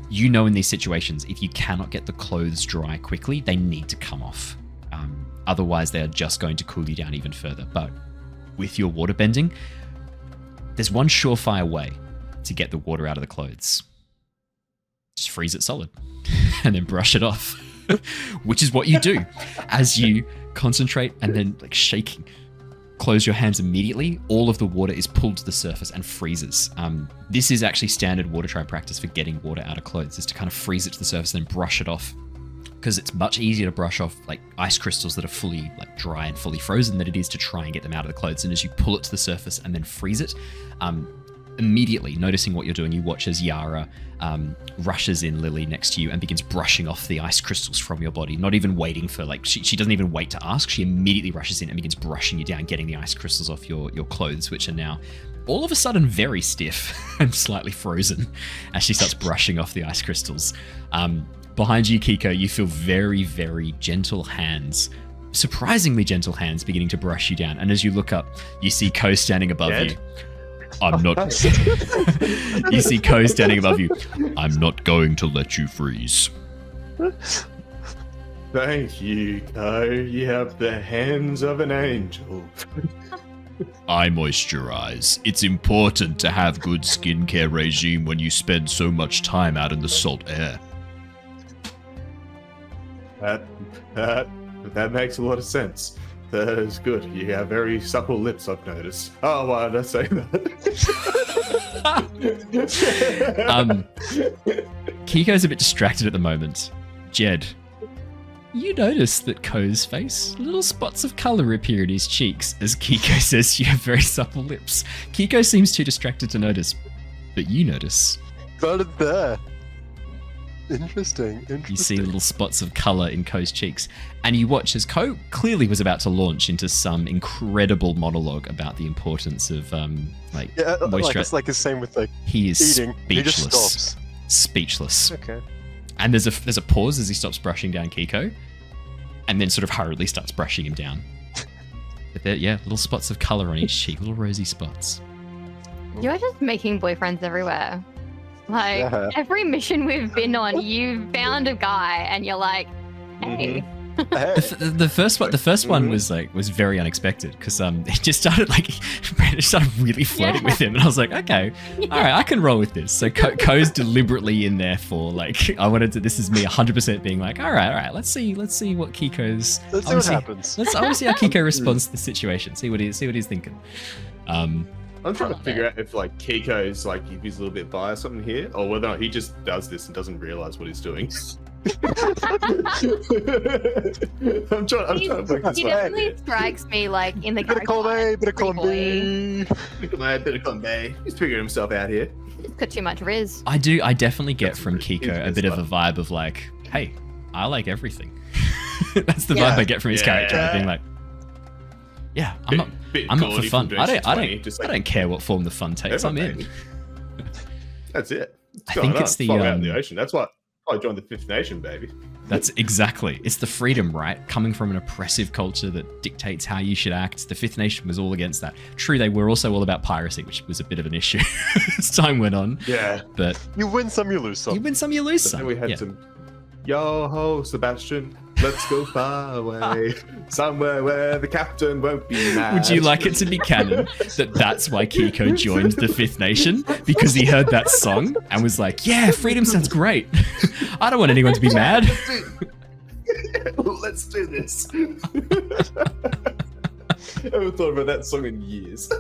you know in these situations, if you cannot get the clothes dry quickly, they need to come off. Otherwise, they are just going to cool you down even further. But with your waterbending, there's one surefire way to get the water out of the clothes. Just freeze it solid and then brush it off. which is what you do as you concentrate and then like shaking. Close your hands immediately, all of the water is pulled to the surface and freezes. This is actually standard water tribe practice for getting water out of clothes, is to kind of freeze it to the surface and then brush it off. Because it's much easier to brush off like ice crystals that are fully like dry and fully frozen than it is to try and get them out of the clothes. And as you pull it to the surface and then freeze it, immediately noticing what you're doing, you watch as Yara rushes in Lilly next to you and begins brushing off the ice crystals from your body, not even waiting for like, she doesn't even wait to ask, she immediately rushes in and begins brushing you down, getting the ice crystals off your clothes, which are now all of a sudden very stiff and slightly frozen as she starts brushing off the ice crystals. Behind you, Keeko, you feel very, very gentle hands, surprisingly gentle hands beginning to brush you down. And as you look up, you see Ko standing above you. I'm not. You see Ko standing above you. I'm not going to let you freeze. Thank you, Ko. You have the hands of an angel. I moisturize. It's important to have good skincare regime when you spend so much time out in the salt air. That makes a lot of sense. That is good. You have very supple lips, I've noticed. Oh, why did I say that? Keeko's a bit distracted at the moment. Jedd, you notice that Ko's face, little spots of colour appear in his cheeks as Keeko says you have very supple lips. Keeko seems too distracted to notice, but you notice. Got it there. Interesting. You see little spots of colour in Ko's cheeks, and you watch as Ko clearly was about to launch into some incredible monologue about the importance of moisture. It's like the same with like he is eating. speechless. He just stops. Speechless. Okay. And there's a pause as he stops brushing down Keeko, and then sort of hurriedly starts brushing him down. But there, little spots of colour on each cheek, little rosy spots. You're just making boyfriends everywhere. Like, every mission we've been on, you've found a guy and you're like, hey. The first one was very unexpected because it just started Brandon started really flirting with him, and I was like, okay, all right, I can roll with this. So Ko's deliberately in there for this is me 100% being like, all right, let's see what Keeko's. Let's see what happens. I want to see how Keeko responds to the situation. See what he's thinking. I'm trying to figure out if Keeko is if he's a little bit biased something here, or whether or not he just does this and doesn't realize what he's doing. I'm trying He to work this definitely out. strikes me in the Bit of column A, bit of column B. Bit of column B. He's figuring himself out here. He's got too much riz. I definitely get from Keeko a bit of a vibe of hey, I like everything. That's the vibe I get from his character, being like, yeah, I'm up for fun. I don't care what form the fun takes. I'm in. That's it. I think it's the out in the ocean. That's why I joined the Fifth Nation, baby. That's exactly. It's the freedom, right? Coming from an oppressive culture that dictates how you should act. The Fifth Nation was all against that. True, they were also all about piracy, which was a bit of an issue as time went on. Yeah. But you win some, you lose some. You win some, you lose some. Then we had some. Yo ho, Sebastian. Let's go far away, somewhere where the captain won't be mad. Would you like it to be canon that that's why Keeko joined the Fifth Nation? Because he heard that song and was like, yeah, freedom sounds great. I don't want anyone to be mad. Let's do this. I haven't thought about that song in years.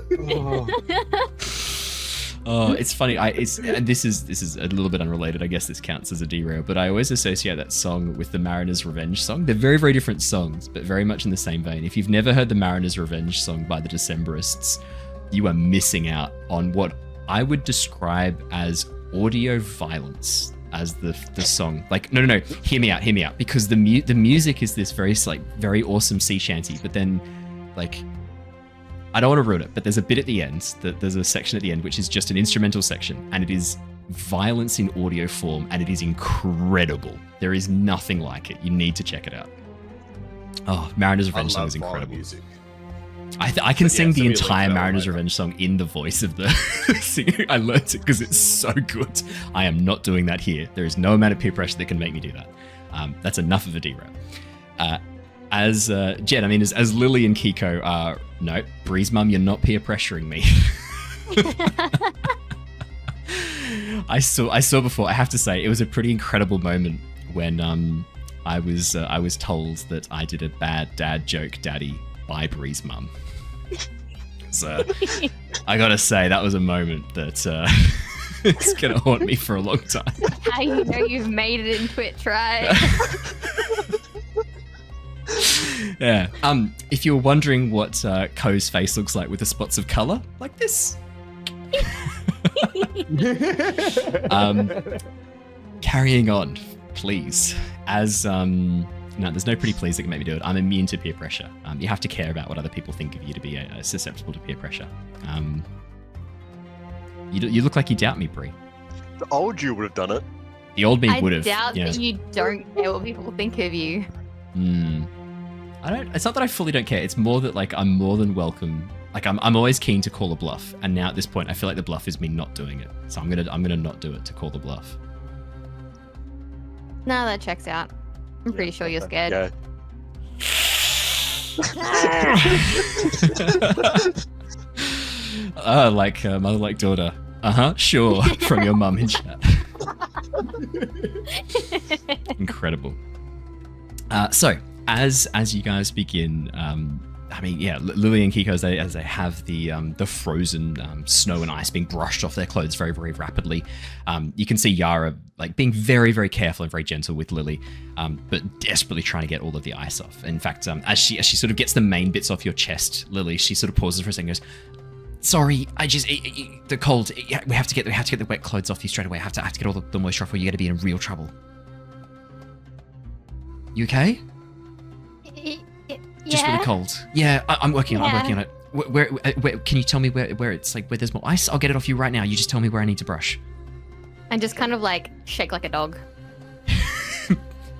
Oh, it's funny. And this is a little bit unrelated. I guess this counts as a derail, but I always associate that song with the Mariner's Revenge song. They're very, very different songs, but very much in the same vein. If you've never heard the Mariner's Revenge song by the Decemberists, you are missing out on what I would describe as audio violence as the song. No, hear me out, because the music is this very awesome sea shanty, but then I don't want to ruin it, but there's a bit at the end, there's a section at the end which is just an instrumental section, and it is violence in audio form, and it is incredible. There is nothing like it. You need to check it out. Oh, Mariner's Revenge song is incredible. Music. I can sing the entire Mariner's Revenge song in the voice of the singer. I learned it because it's so good. I am not doing that here. There is no amount of peer pressure that can make me do that. That's enough of a derail. As Jedd, as Lilly and Keeko are, no, Bree's mum, you're not peer pressuring me. I saw before, I have to say, it was a pretty incredible moment when I was told that I did a bad dad joke, Daddy, by Bree's mum. So I gotta say that was a moment that it's gonna haunt me for a long time. How you know you've made it in Twitch, right? Yeah. If you're wondering what Ko's face looks like with the spots of color, like this. Carrying on, please. As no, there's no pretty please that can make me do it. I'm immune to peer pressure. You have to care about what other people think of you to be susceptible to peer pressure. You look like you doubt me, Bree. The old you would have done it. The old me would have. I doubt that you don't care what people think of you. I don't. It's not that I fully don't care. It's more that like I'm more than welcome. Like I'm always keen to call a bluff, and now at this point, I feel like the bluff is me not doing it. So I'm gonna not do it to call the bluff. No, that checks out. I'm pretty sure you're scared. Yeah. Like mother, like daughter. Sure. From your mum in chat. Incredible. So as you guys begin, I mean, yeah, Lilly and Keeko, as they have the frozen snow and ice being brushed off their clothes very, very rapidly. You can see Yara like being very, very careful and very gentle with Lilly, but desperately trying to get all of the ice off. In fact, as she sort of gets the main bits off your chest, Lilly, she sort of pauses for a second and goes, "Sorry, I just the cold. We have to get the wet clothes off you straight away. I have to get all the moisture off, or you're going to be in real trouble." You okay? Just really cold. Yeah, I'm working on it. I'm working on it. Where can you tell me where it's like where there's more ice? I'll get it off you right now. You just tell me where I need to brush. And just kind of like shake like a dog.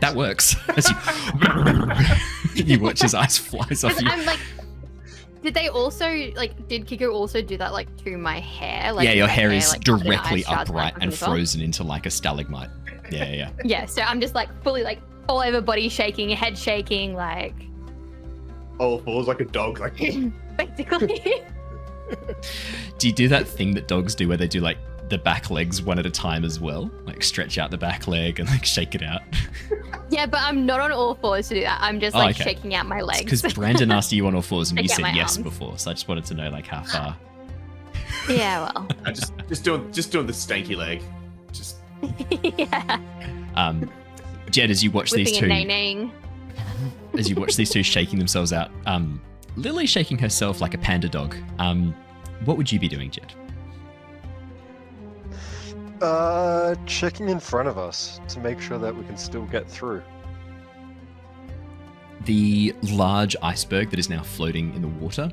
That works. As you watch his ice flies off you. I'm like, did Keeko also do that like to my hair? Like, yeah, your hair is like, directly upright and frozen into like a stalagmite. Yeah. Yeah, so I'm just like fully like all over body shaking, head shaking, like. Oh, falls like a dog, like. Basically. Do you do that thing that dogs do where they do like the back legs one at a time as well? Like stretch out the back leg and like shake it out? Yeah, but I'm not on all fours to do that. I'm just like shaking out my legs. Because Brandon asked you on all fours and you said yes arms. before, so I just wanted to know like how far. Yeah, well. just doing the stanky leg. Just. Yeah. Jedd, as you watch Whipping these two. Nay-naying. As you watch these two shaking themselves out, Lilly shaking herself like a panda dog. What would you be doing, Jedd? Checking in front of us to make sure that we can still get through. The large iceberg that is now floating in the water,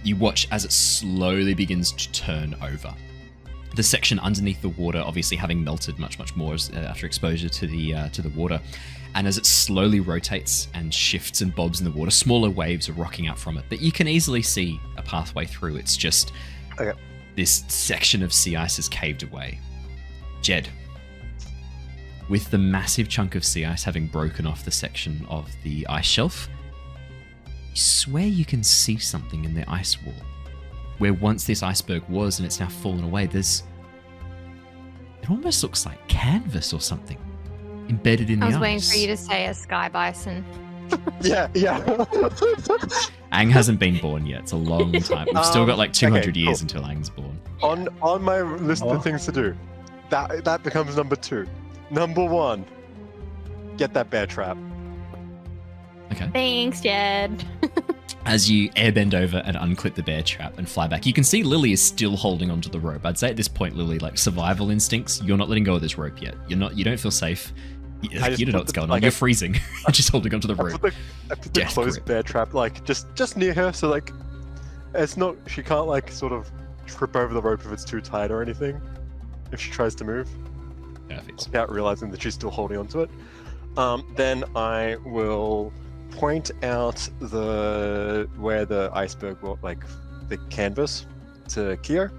you watch as it slowly begins to turn over. The section underneath the water obviously having melted much, much more after exposure to the water. And as it slowly rotates and shifts and bobs in the water, smaller waves are rocking out from it. But you can easily see a pathway through. It's just this section of sea ice has caved away. Jedd, with the massive chunk of sea ice having broken off the section of the ice shelf, you swear you can see something in the ice wall. Where once this iceberg was and it's now fallen away, it almost looks like canvas or something embedded in the ice. I was waiting for you to say a sky bison. Yeah. Ang hasn't been born yet. It's a long time. We've still got like 200 years until Ang's born. On my list of things to do, that becomes number 2. Number 1, get that bear trap. Okay. Thanks, Jedd. As you airbend over and unclip the bear trap and fly back, you can see Lilly is still holding onto the rope. I'd say at this point, Lilly, like survival instincts, you're not letting go of this rope yet. You don't feel safe. You don't know what's going on. You're freezing. You're just holding onto the rope. I put the closed bear trap like just near her, so like she can't like sort of trip over the rope if it's too tight or anything. If she tries to move. Perfect. Without realizing that she's still holding onto it. Then I will point out where the iceberg will, like the canvas to Kyo.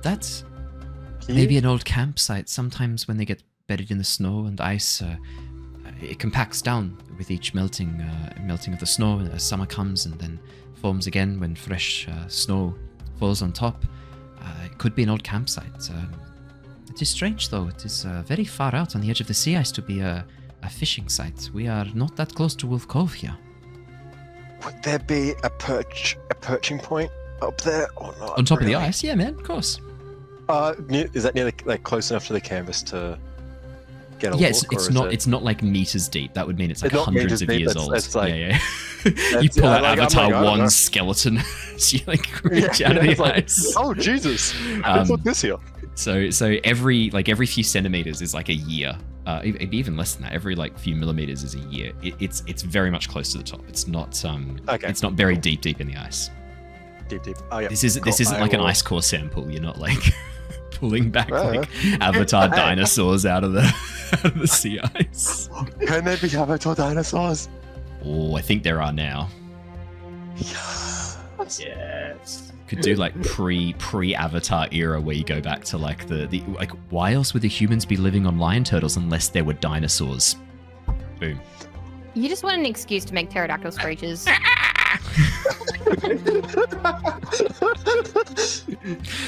That's maybe an old campsite. Sometimes when they get bedded in the snow and ice, it compacts down with each melting of the snow as summer comes and then forms again when fresh snow falls on top. It could be an old campsite. It is strange though. It is very far out on the edge of the sea ice to be a a fishing site. We are not that close to Wolf Cove here. Would there be a perching point up there or not? On top of the ice? Yeah, man, of course. Is that near like close enough to the canvas to get a Yeah, look? it's not like meters deep. That would mean it's like It's not hundreds meters of deep, years it's- old. it's like- yeah. You pull out I'm Avatar like, I don't know. 1's skeleton as you like reach out of the It's like, ice. oh Jesus! I put this here. So every few centimeters is like a year. Even less than that. Every like few millimeters is a year. It's very much close to the top. It's not Okay. It's not very deep in the ice. Deep. Oh yeah. This isn't Cool. like an will- ice core sample. You're not like pulling back Oh, like Avatar dinosaurs out of the sea ice. Can there be Avatar dinosaurs? Oh, I think there are now. Yes. Could do like pre Avatar era where you go back to like the like why else would the humans be living on lion turtles unless there were dinosaurs? Boom. You just want an excuse to make pterodactyl screeches.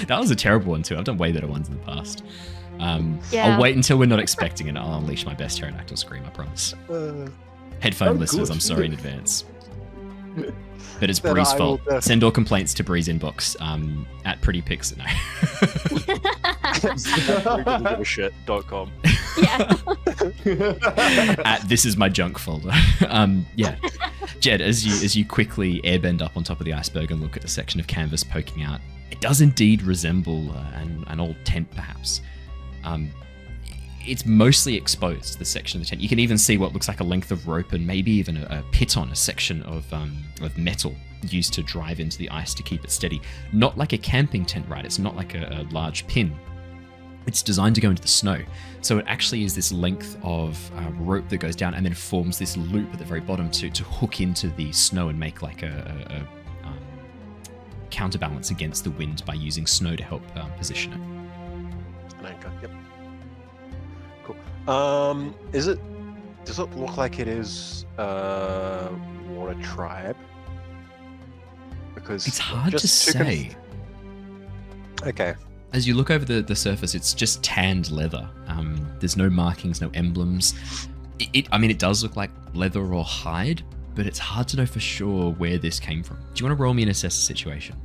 That was a terrible one too. I've done way better ones in the past. Yeah. I'll wait until we're not expecting it. I'll unleash my best pterodactyl scream. I promise. Headphone listeners, I'm sorry in advance. But it's Then Bree's I will fault. Send all complaints to Bree's inbox at Prettipixel. Shit.com. Yeah. At this is my junk folder. Yeah. Jedd, as you quickly airbend up on top of the iceberg and look at the section of canvas poking out, it does indeed resemble an old tent, perhaps. It's mostly exposed, the section of the tent. You can even see what looks like a length of rope and maybe even a piton, a section of metal used to drive into the ice to keep it steady. Not like a camping tent, right? It's not like a large pin. It's designed to go into the snow. So it actually is this length of rope that goes down and then forms this loop at the very bottom to hook into the snow and make like a counterbalance against the wind by using snow to help position it. An anchor. Yep. Cool. Does it look like it is water tribe? Because It's hard to just say. Okay. As you look over the surface, it's just tanned leather. There's no markings, no emblems. It does look like leather or hide, but it's hard to know for sure where this came from. Do you want to roll me and assess the situation?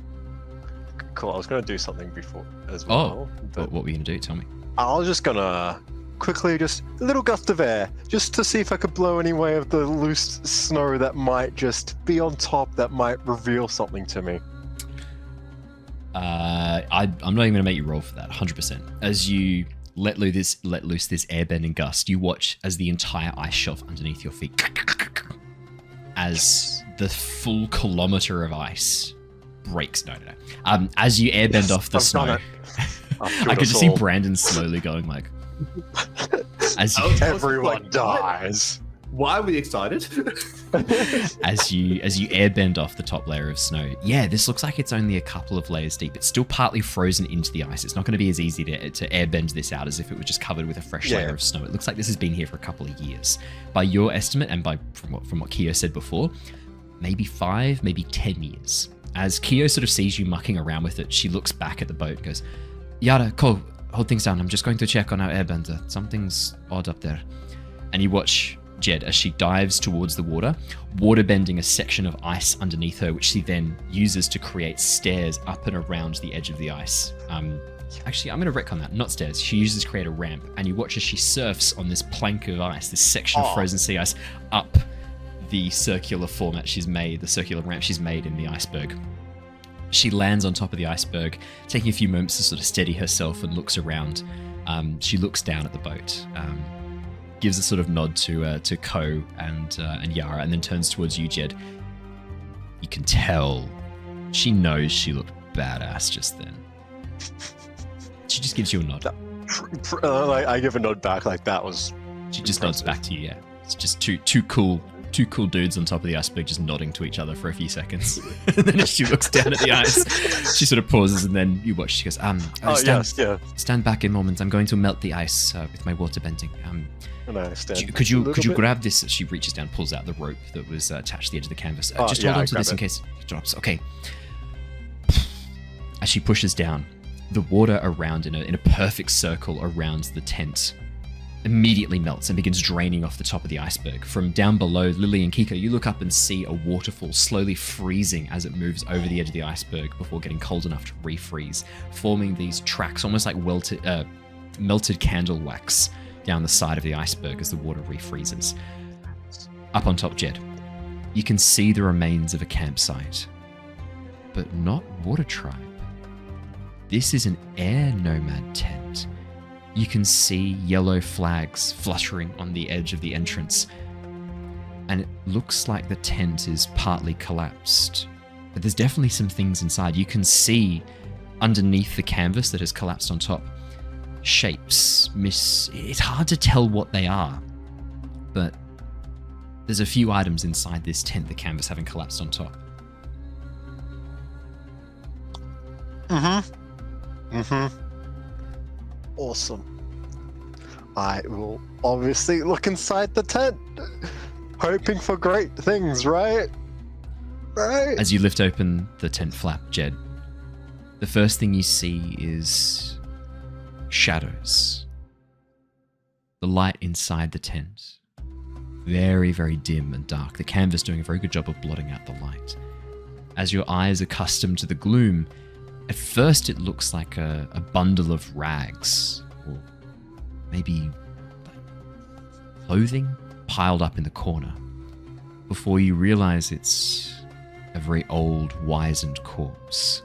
Cool. I was going to do something before as well. But What were you going to do? Tell me. I was just going to quickly just a little gust of air just to see if I could blow any way of the loose snow that might just be on top that might reveal something to me. I'm not even going to make you roll for that, 100%. As you let loose this airbending gust, you watch as the entire ice shelf underneath your feet, as the full kilometer of ice breaks. No. As you airbend off the I've done snow, it. I could just see Brandon slowly going like, as you, Everyone dies. Why are we excited? as you airbend off the top layer of snow. Yeah, this looks like it's only a couple of layers deep. It's still partly frozen into the ice. It's not going to be as easy to airbend this out as if it was just covered with a fresh layer of snow. It looks like this has been here for a couple of years. By your estimate, and from what Kyo said before, maybe 5, maybe 10 years. As Kyo sort of sees you mucking around with it, she looks back at the boat and goes, Yara, Cole, hold things down. I'm just going to check on our airbender. Something's odd up there. And you watch Jedd as she dives towards the water bending a section of ice underneath her, which she then uses to create stairs up and around the edge of the ice. Actually, I'm going to retcon that. Not stairs. She uses to create a ramp, and you watch as she surfs on this plank of ice, this section of frozen sea ice, up the circular format she's made, the circular ramp she's made in the iceberg. She lands on top of the iceberg, taking a few moments to sort of steady herself and looks around. She looks down at the boat, gives a sort of nod to Ko and Yara, and then turns towards you, Jedd. You can tell she knows she looked badass just then. She just gives you a nod. I give a nod back like that was. She just nods back to you. Yeah, it's just two cool dudes on top of the iceberg just nodding to each other for a few seconds. And then as she looks down at the ice, she sort of pauses, and then you watch. She goes, stand back a moment. I'm going to melt the ice with my water bending. Could you grab this? She reaches down, pulls out the rope that was attached to the edge of the canvas. Just hold on to this in case it drops. Okay. As she pushes down, the water around in a perfect circle around the tent immediately melts and begins draining off the top of the iceberg. From down below, Lilly and Keeko, you look up and see a waterfall slowly freezing as it moves over the edge of the iceberg before getting cold enough to refreeze, forming these tracks almost like melted candle wax down the side of the iceberg as the water refreezes. Up on top, Jedd, you can see the remains of a campsite, but not Water Tribe. This is an air nomad tent. You can see yellow flags fluttering on the edge of the entrance, and it looks like the tent is partly collapsed. But there's definitely some things inside. You can see underneath the canvas that has collapsed on top, shapes. It's hard to tell what they are, but there's a few items inside this tent, the canvas having collapsed on top. Awesome. I will obviously look inside the tent, hoping for great things, right? Right? As you lift open the tent flap, Jedd, the first thing you see is shadows. The light inside the tent, very, very dim and dark. The canvas doing a very good job of blotting out the light. As your eyes accustom to the gloom, at first it looks like a bundle of rags, or maybe clothing piled up in the corner, before you realize it's a very old, wizened corpse.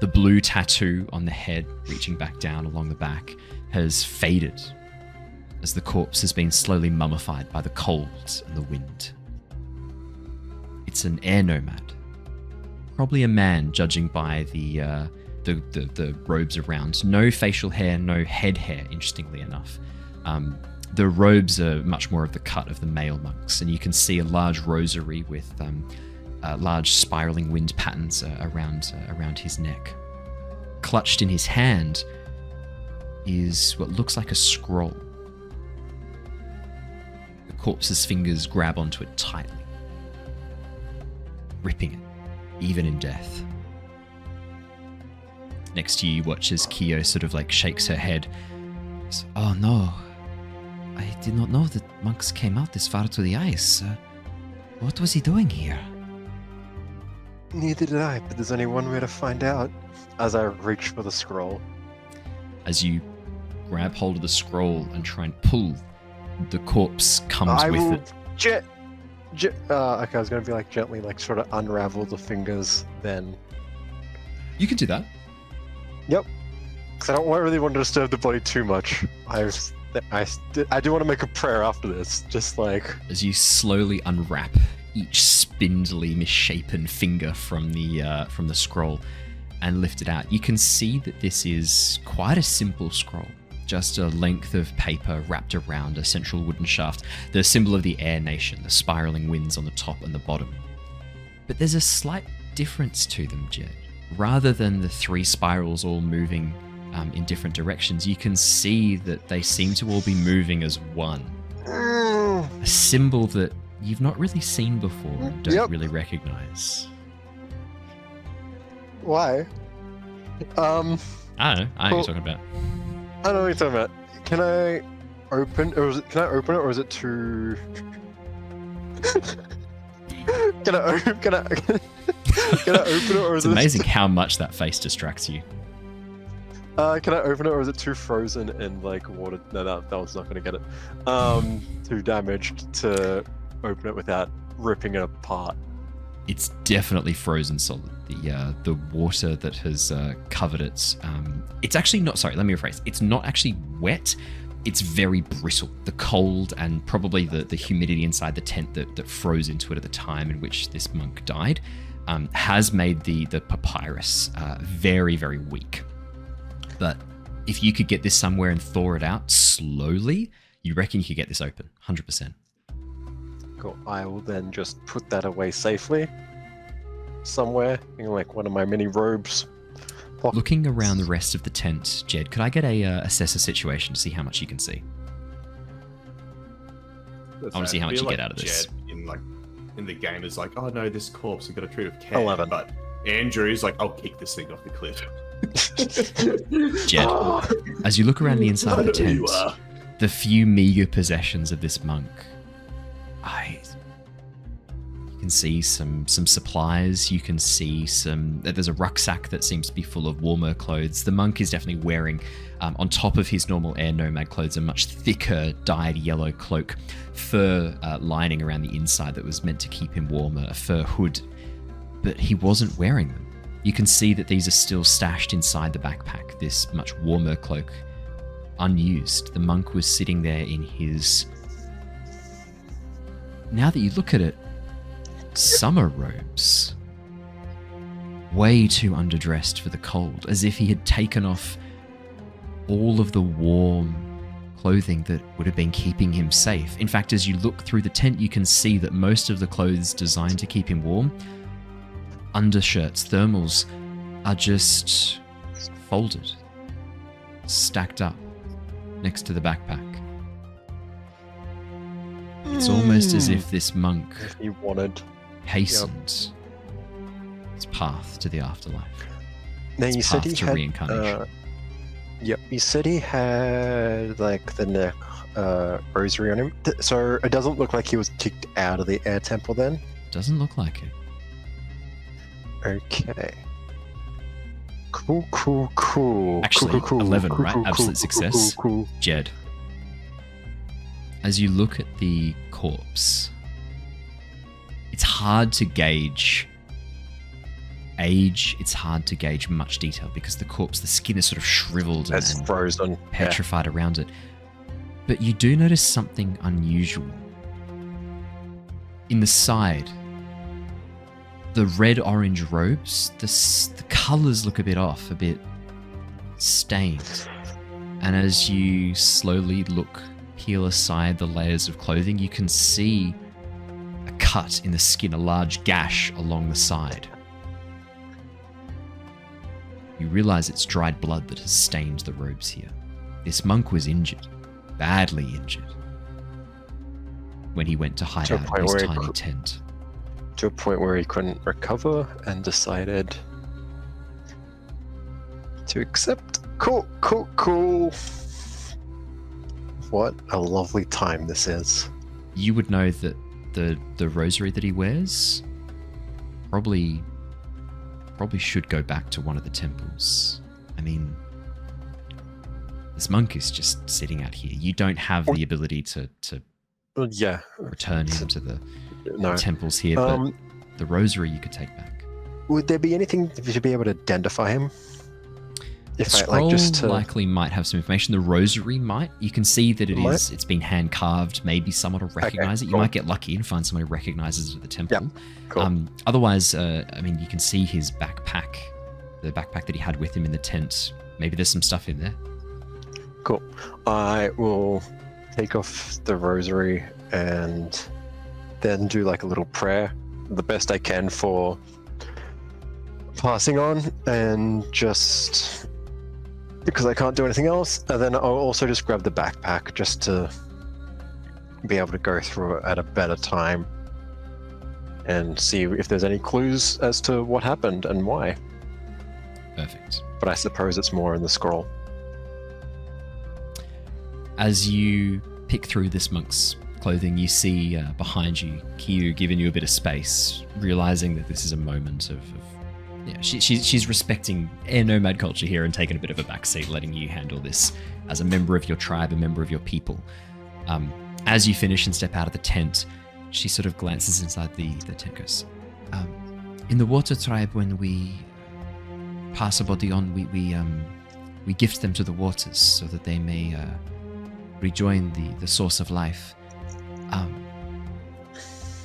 The blue tattoo on the head, reaching back down along the back, has faded as the corpse has been slowly mummified by the cold and the wind. It's an air nomad. Probably a man, judging by the robes around. No facial hair, no head hair, interestingly enough. The robes are much more of the cut of the male monks, and you can see a large rosary with large spiraling wind patterns around his neck. Clutched in his hand is what looks like a scroll. The corpse's fingers grab onto it tightly, ripping it, even in death. Next to you, watch as Kyo sort of like shakes her head. Oh no, I did not know that monks came out this far to the ice. What was he doing here? Neither did I, but there's only one way to find out. As I reach for the scroll. As you grab hold of the scroll and try and pull, the corpse comes with it. Okay, I was going to be like gently, like sort of unravel the fingers, then. You can do that. Yep. Because I don't really want to disturb the body too much. I do want to make a prayer after this, just like. As you slowly unwrap each spindly, misshapen finger from the scroll and lift it out, you can see that this is quite a simple scroll. Just a length of paper wrapped around a central wooden shaft, the symbol of the Air Nation, the spiraling winds on the top and the bottom. But there's a slight difference to them, Jedd. Rather than the three spirals all moving in different directions, you can see that they seem to all be moving as one. A symbol that you've not really seen before and don't really recognize. Why? I don't know. I know what you're talking about. I know what you're talking about. Can I open it, or is it too? Can I open it, or is it's amazing how much that face distracts you. Can I open it, or is it too frozen in like water? No, that was not going to get it. Too damaged to open it without ripping it apart. It's definitely frozen solid. The water that has covered it. It's actually not. Sorry, let me rephrase. It's not actually wet. It's very brittle. The cold and probably the humidity inside the tent that froze into it at the time in which this monk died has made the papyrus very, very weak. But if you could get this somewhere and thaw it out slowly, you reckon you could get this open, 100%. Cool. I will then just put that away safely somewhere in like one of my mini robes. Looking around the rest of the tent, Jedd, could I get a assess a situation to see how much you can see? I want to see how much you get out of this. Jedd in the game is like, oh no, this corpse, we've got to treat it with care. 11. But Andrew's like, I'll kick this thing off the cliff. Jedd, as you look around the inside of the tent, the few meager possessions of this monk, you can see some supplies. You can see there's a rucksack that seems to be full of warmer clothes. The monk is definitely wearing, on top of his normal air nomad clothes, a much thicker dyed yellow cloak, fur lining around the inside that was meant to keep him warmer, a fur hood, but he wasn't wearing them. You can see that these are still stashed inside the backpack, this much warmer cloak, unused. The monk was sitting there in his, now that you look at it, summer robes. Way too underdressed for the cold, as if he had taken off all of the warm clothing that would have been keeping him safe. In fact, as you look through the tent, you can see that most of the clothes designed to keep him warm, undershirts, thermals, are just folded, stacked up next to the backpack. It's almost as if this monk He wanted. hastened its path to the afterlife. Now Its you said path he to had. reincarnation. Yep, you said he had like the neck rosary on him. So it doesn't look like he was kicked out of the air temple then. Doesn't look like it. Okay. Cool. Actually, cool. 11, Cool, right? cool, Absolute success. Cool. Jedd, as you look at the corpse, it's hard to gauge age. It's hard to gauge much detail because the corpse, the skin is sort of shriveled It's and frozen. petrified around it. But you do notice something unusual. In the side, the red-orange robes, the colours look a bit off, a bit stained. And as you slowly peel aside the layers of clothing, you can see a cut in the skin, a large gash along the side. You realize it's dried blood that has stained the robes here. This monk was injured, badly injured, when he went to hide To a out in point his where he tiny could- tent. To a point where he couldn't recover and decided to accept. Cool. What a lovely time this is. You would know that the rosary that he wears probably should go back to one of the temples. I mean, this monk is just sitting out here. You don't have the ability to Well, yeah. return him to the No. temples here, but the rosary you could take back. Would there be anything to be able to identify him? The scroll likely might have some information. The rosary might. You can see that it's been hand carved. Maybe someone will recognize it. You cool. might get lucky and find someone who recognizes it at the temple. Yep, cool. Otherwise, I mean, you can see his backpack, the backpack that he had with him in the tent. Maybe there's some stuff in there. Cool. I will take off the rosary and then do like a little prayer, the best I can for passing on, and just because I can't do anything else. And then I'll also just grab the backpack just to be able to go through it at a better time and see if there's any clues as to what happened and why. Perfect. But I suppose it's more in the scroll. As you pick through this monk's clothing, you see behind you Keeko giving you a bit of space, realizing that this is a moment of she's respecting air nomad culture here and taking a bit of a backseat, letting you handle this as a member of your tribe, a member of your people. As you finish and step out of the tent, she sort of glances inside the tent, goes, in the water tribe, when we pass a body on, we gift them to the waters so that they may rejoin the source of life.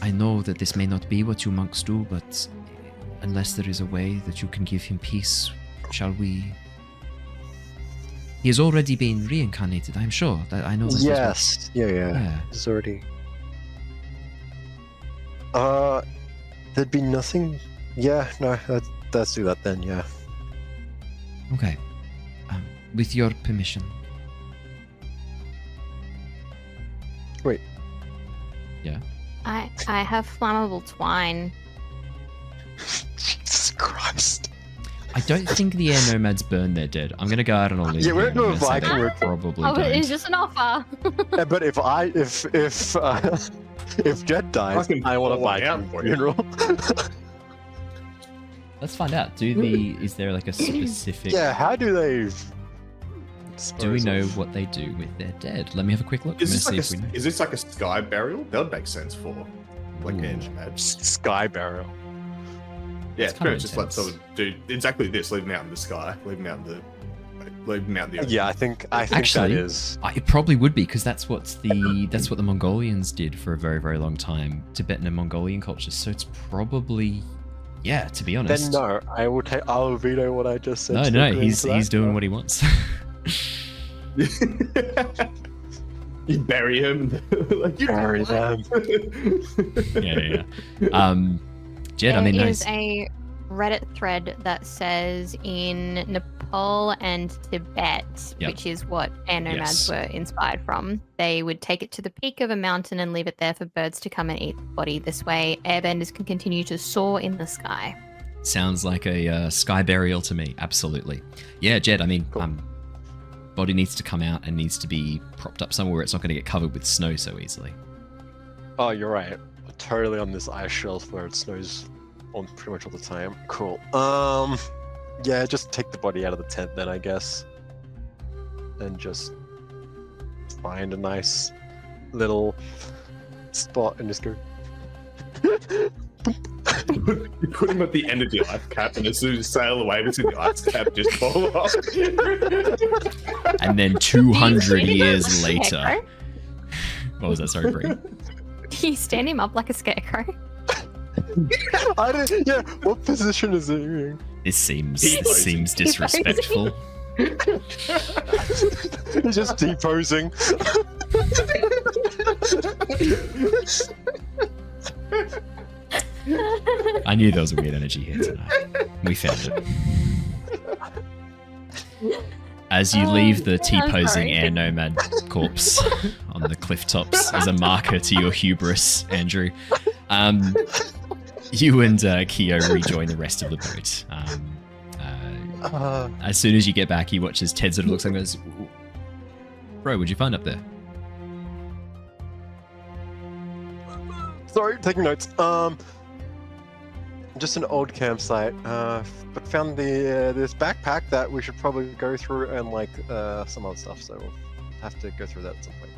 I know that this may not be what you monks do, but unless there is a way that you can give him peace, shall we? He has already been reincarnated, I'm sure. I know that. Yes. Yeah. It's already. There'd be nothing. Yeah, no. Let's do that then. Yeah. Okay. With your permission. Wait. Yeah. I have flammable twine. Jesus Christ. I don't think the air nomads burn their dead. I'm gonna go out on a limb. Yeah, we're here. doing I'm gonna say Viking they route. probably Oh, don't. it's just an offer. Yeah, but if Jedd dies, Fucking I want a pull one out Viking for you. funeral. Let's find out. Is there like a specific? Yeah, how do they? Do we dispose know of- what they do with their dead? Let me have a quick look. Is this, I'm like gonna see if we know. is this like a sky burial? That would make sense for like Ooh. an nomad. Sky burial? Yeah, That's it's pretty kinda much just let intense. someone do exactly this. Leave them out in the sky. Leave them out in the. Leave them out in the ocean. Yeah, I think Actually, that is. It probably would be because that's what the Mongolians did for a very, very long time. Tibetan and Mongolian culture. So it's probably, yeah. To be honest, Then no, I'll veto what I just said. no, to no. agree He's to that. he's doing what he wants. You bury him. Like, you Bury them. yeah. Jedd, I mean, There nice. is a Reddit thread that says in Nepal and Tibet, Yep. which is what air nomads Yes. were inspired from, they would take it to the peak of a mountain and leave it there for birds to come and eat the body. This way, airbenders can continue to soar in the sky. Sounds like a sky burial to me. Absolutely. Yeah, Jedd. I mean, body needs to come out and needs to be propped up somewhere where it's not going to get covered with snow so easily. Oh, you're right. We're totally on this ice shelf where it snows on pretty much all the time. Cool. Yeah, just take the body out of the tent then, I guess, and just find a nice little spot and just go. You put him at the end of the ice cap, and as soon as you sail away, to see the ice cap just fall off. And then 200 years Like a later, scarecrow? what was that? Sorry, Bree. Do you stand him up like a scarecrow? I don't. Yeah, what position is it in? This seems Deposing. disrespectful. He's just deposing. I knew there was a weird energy here tonight. We found it. As you leave the T-posing sorry. air nomad corpse on the cliff tops as a marker to your hubris, Andrew, you and Kyo rejoin the rest of the boat. As soon as you get back, he watches Ted sort of looks like and goes, "Bro, what'd you find up there?" Sorry, taking notes. Just an old campsite. But found this backpack that we should probably go through and like some other stuff. So we'll have to go through that at some point.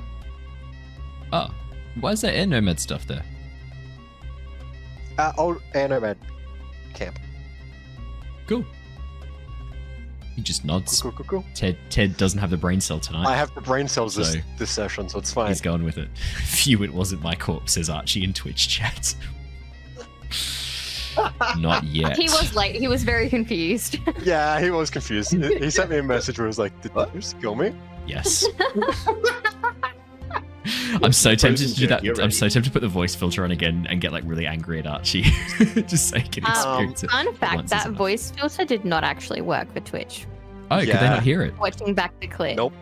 Oh, why is there air nomad stuff there? Old Nomad camp. Cool. He just nods. Cool. Ted doesn't have the brain cell tonight. I have the brain cells So- this session, so it's fine. He's going with it. Phew, it wasn't my corpse, says Archie in Twitch chat. Not yet. He was late. He was very confused. Yeah, he was confused. He sent me a message where he was like, "Did you just kill me?" Yes. I'm so tempted to do that. You're I'm ready. so tempted to put the voice filter on again and get like really angry at Archie, just so he can experience it. Fun fact, once is that enough. voice filter did not actually work for Twitch. Oh, could they Yeah. not hear it? Watching back the clip. Nope.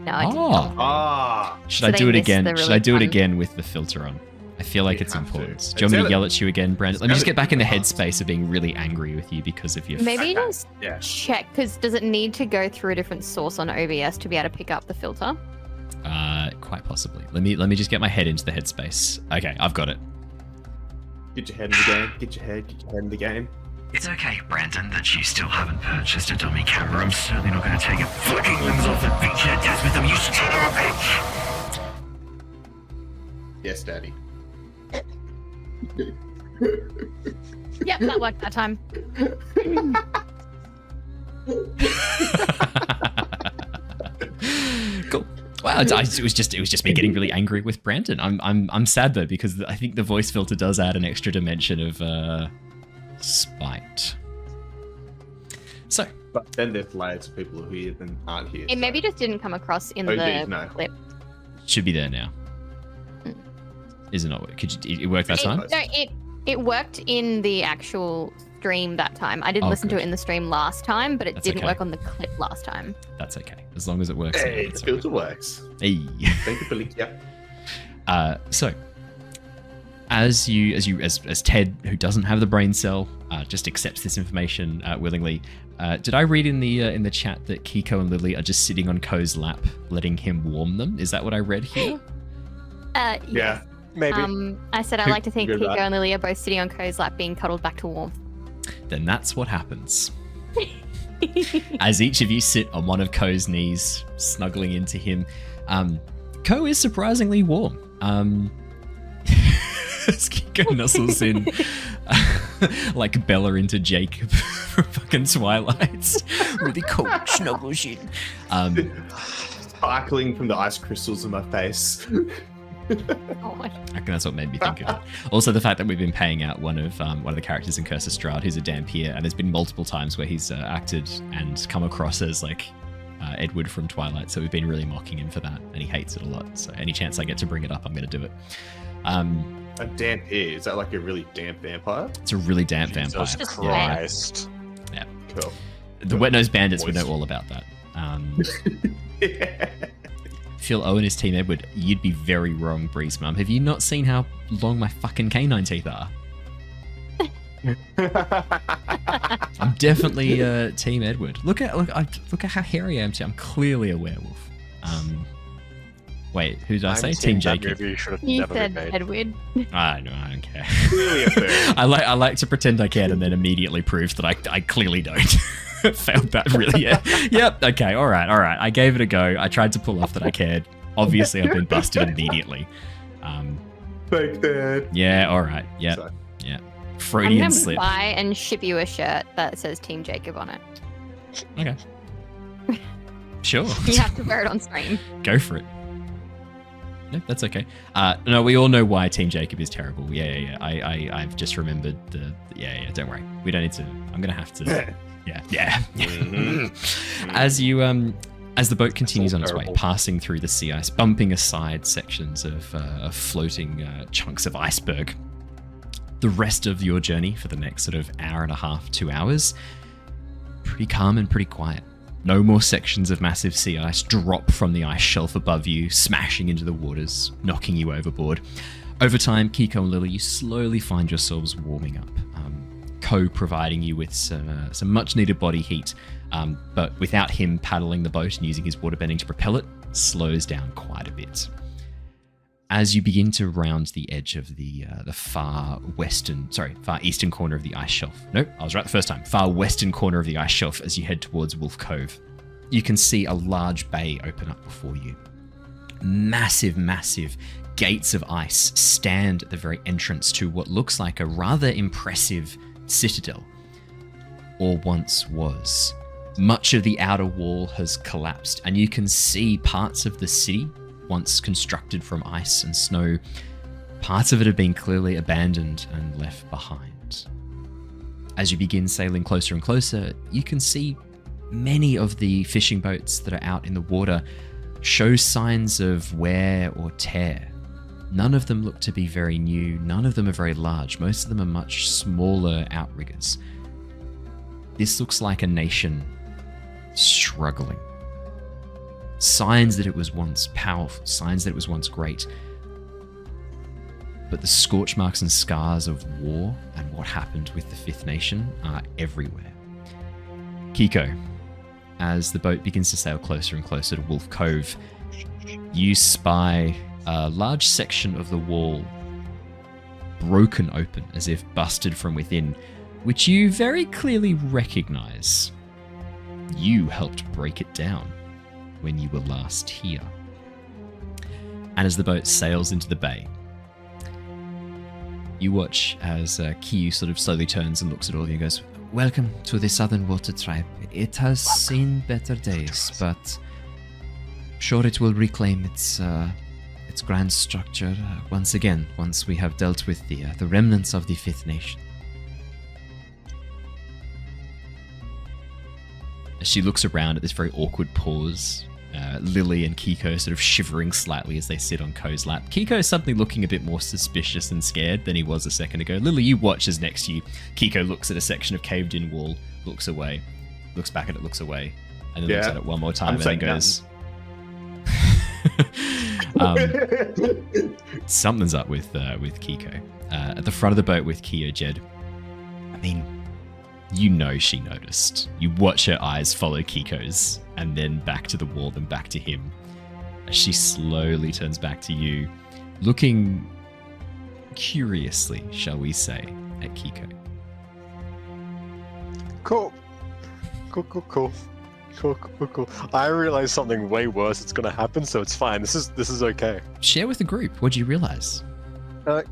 No, I did Oh. not. Ah, Should So I they do it missed again? the Should really I do it fun- again with the filter on? I feel like You it's have to. important. It's Do you want me to gotta- yell at you again, Brandon? Let me it's just get back in the gotta- headspace of being really angry with you because of your. Maybe just yeah. check, because does it need to go through a different source on OBS to be able to pick up the filter? Quite possibly. Let me just get my head into the headspace. Okay, I've got it. Get your head in the game. Get your head in the game. It's okay, Brandon, that you still haven't purchased a dummy camera. I'm certainly not going to take your fucking limbs off and beat you to death with them, you son of a bitch! Yes, Daddy. Yep, that worked that time. Cool. Wow, it was just me getting really angry with Brandon. I'm sad though because I think the voice filter does add an extra dimension of spite. So But then there's layers of people who are here and aren't here. It maybe just didn't come across in the no. clip. should be there now. Is it not? Could you? It worked that time? It worked in the actual stream that time. I didn't Oh, listen to good. it in the stream last time, but it That's didn't okay. work on the clip last time. That's okay, as long as it works. Hey, that's the all right. filter works. Hey. Thank you, Billy. Yeah. So As Ted, who doesn't have the brain cell, just accepts this information willingly. Did I read in the chat that Keeko and Lilly are just sitting on Ko's lap, letting him warm them? Is that what I read here? Yeah. Maybe. I said I like to think Good Keeko luck. and Lilly are both sitting on Ko's lap, being cuddled back to warmth. Then that's what happens. As each of you sit on one of Ko's knees, snuggling into him, Ko is surprisingly warm. As Keeko nuzzles in like Bella into Jacob from fucking Twilight. Really cold snuggles in. Sparkling from the ice crystals in my face. God. I reckon that's what made me think of it. Also, the fact that we've been paying out one of the characters in Curse of Strahd, who's a Dampier, and there's been multiple times where he's acted and come across as like Edward from Twilight. So we've been really mocking him for that, and he hates it a lot. So any chance I get to bring it up, I'm going to do it. A Dampier, is that like a really damp vampire? It's a really damp vampire. Jesus Just Christ. Yeah. Cool. The Wet-Nosed Bandits would know all about that. Yeah. Phil Owen is Team Edward. You'd be very wrong, Bree's mum. Have you not seen how long my fucking canine teeth are? I'm definitely Team Edward. Look at how hairy I am too. I'm clearly a werewolf. Wait, who did I say? Team Jacob. You should have You never said been made. Edward. I don't care. Clearly a fairy. I like to pretend I cared and then immediately prove that I clearly don't. Failed that really. Yeah. Yep. Okay. All right. I gave it a go. I tried to pull off that I cared. Obviously, I've been busted immediately. Fake that. Yeah. All right. Yeah. Sorry. Yeah. I'm Freudian gonna slip. buy and ship you a shirt that says Team Jacob on it. Okay. Sure. You have to wear it on stream. Go for it. No, that's okay. No, we all know why Team Jacob is terrible. Yeah. I've just remembered the. Yeah. Don't worry. We don't need to. I'm gonna have to. Yeah. Mm-hmm. As the boat continues on its way, terrible. passing through the sea ice, bumping aside sections of floating chunks of iceberg, the rest of your journey for the next sort of hour and a half, 2 hours, pretty calm and pretty quiet. No more sections of massive sea ice drop from the ice shelf above you, smashing into the waters, knocking you overboard. Over time, Keeko and Lilly, you slowly find yourselves warming up. Ko providing you with some much needed body heat, but without him paddling the boat and using his waterbending to propel it, slows down quite a bit. As you begin to round the edge of the far eastern corner of the ice shelf. Nope, I was right the first time. Far western corner of the ice shelf as you head towards Wolf Cove. You can see a large bay open up before you. Massive gates of ice stand at the very entrance to what looks like a rather impressive citadel, or once was. Much of the outer wall has collapsed, and you can see parts of the city, once constructed from ice and snow, parts of it have been clearly abandoned and left behind. As you begin sailing closer and closer, you can see many of the fishing boats that are out in the water show signs of wear or tear. None of them look to be very new, none of them are very large, most of them are much smaller outriggers. This looks like a nation struggling. Signs that it was once powerful, signs that it was once great. But the scorch marks and scars of war and what happened with the Fifth Nation are everywhere. Keeko, as the boat begins to sail closer and closer to Wolf Cove, you spy a large section of the wall broken open as if busted from within, which you very clearly recognize. You helped break it down when you were last here. And as the boat sails into the bay, you watch as Kyu sort of slowly turns and looks at all of you and goes, "Welcome to the Southern Water Tribe. It has seen better days, but sure it will reclaim its grand structure once again, once we have dealt with the remnants of the Fifth Nation." As she looks around at this very awkward pause, Lilly and Keeko sort of shivering slightly as they sit on Ko's lap. Keeko is suddenly looking a bit more suspicious and scared than he was a second ago. Lilly, you watch as next to you, Keeko looks at a section of caved-in wall, looks away, looks back at it, looks away, and then looks at it one more time and then goes... Something's up with Keeko. At the front of the boat with Kyo, Jedd. I mean, you know she noticed. You watch her eyes follow Keeko's, and then back to the wall, then back to him. As she slowly turns back to you, looking curiously, shall we say, at Keeko. Cool. I realize something way worse is gonna happen, so it's fine. This is okay. Share with the group. What do you realize? Do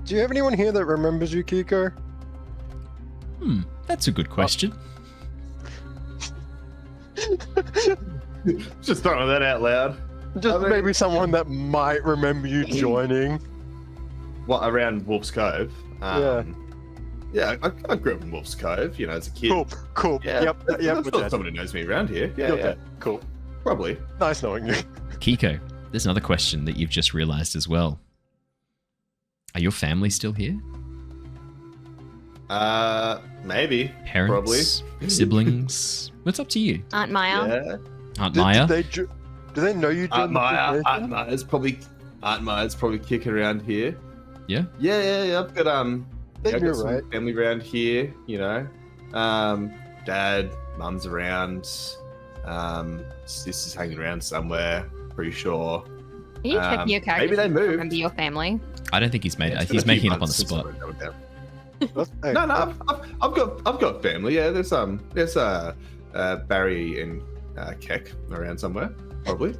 you have anyone here that remembers you, Keeko? That's a good question. Just throwing that out loud. Just maybe someone that might remember you joining. What, around Wolf's Cove? Yeah, I grew up in Wolf's Cove, you know, as a kid. Cool. Yeah, Yep. There's not someone who knows me around here. Yeah. Cool. Probably. Nice knowing you. Keeko, there's another question that you've just realized as well. Are your family still here? Maybe. Parents? Probably. Siblings? It's up to you. Aunt Maya. Yeah. Aunt Maya? Do they know you? Aunt Maya's probably kicking around here. Yeah? Yeah. I've got I've got some right. family around here, you know. Dad, mum's around. Sister's hanging around somewhere, pretty sure. Are you checking your character? Maybe they moved. Remember your family? I don't think he's made it. He's making it up on the spot. No, I've got family. Yeah, there's Barry and Keck around somewhere, probably.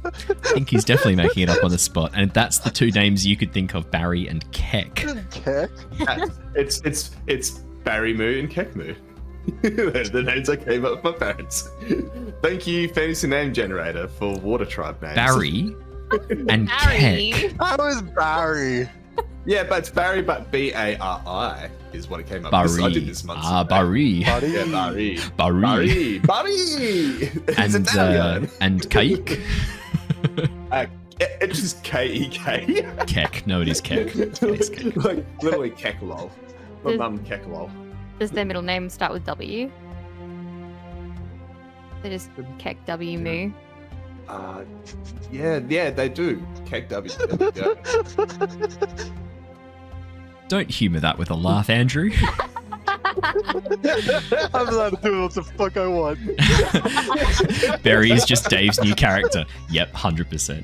I think he's definitely making it up on the spot, and that's the two names you could think of: Barry and Keck. It's Barry Moo and Keck Moo. The names I came up with my parents. Thank you, Fantasy Name Generator, for Water Tribe names. Barry and Barry. Keck. How is Barry? Yeah, but it's Barry, but Bari is what it came up with. Barry. I did this month. Barry. Yeah, Barry. And Kaik. It's just K-E-K. Keck. No, it is Keck. It is Keck. Like, literally Keck lol. My mum Keck lol. Does their middle name start with W? They just Keck W Moo. Yeah, they do. Keck W. Yeah. Don't humour that with a laugh, Andrew. I'm allowed to do what the fuck I want. Barry is just Dave's new character. Yep, 100%.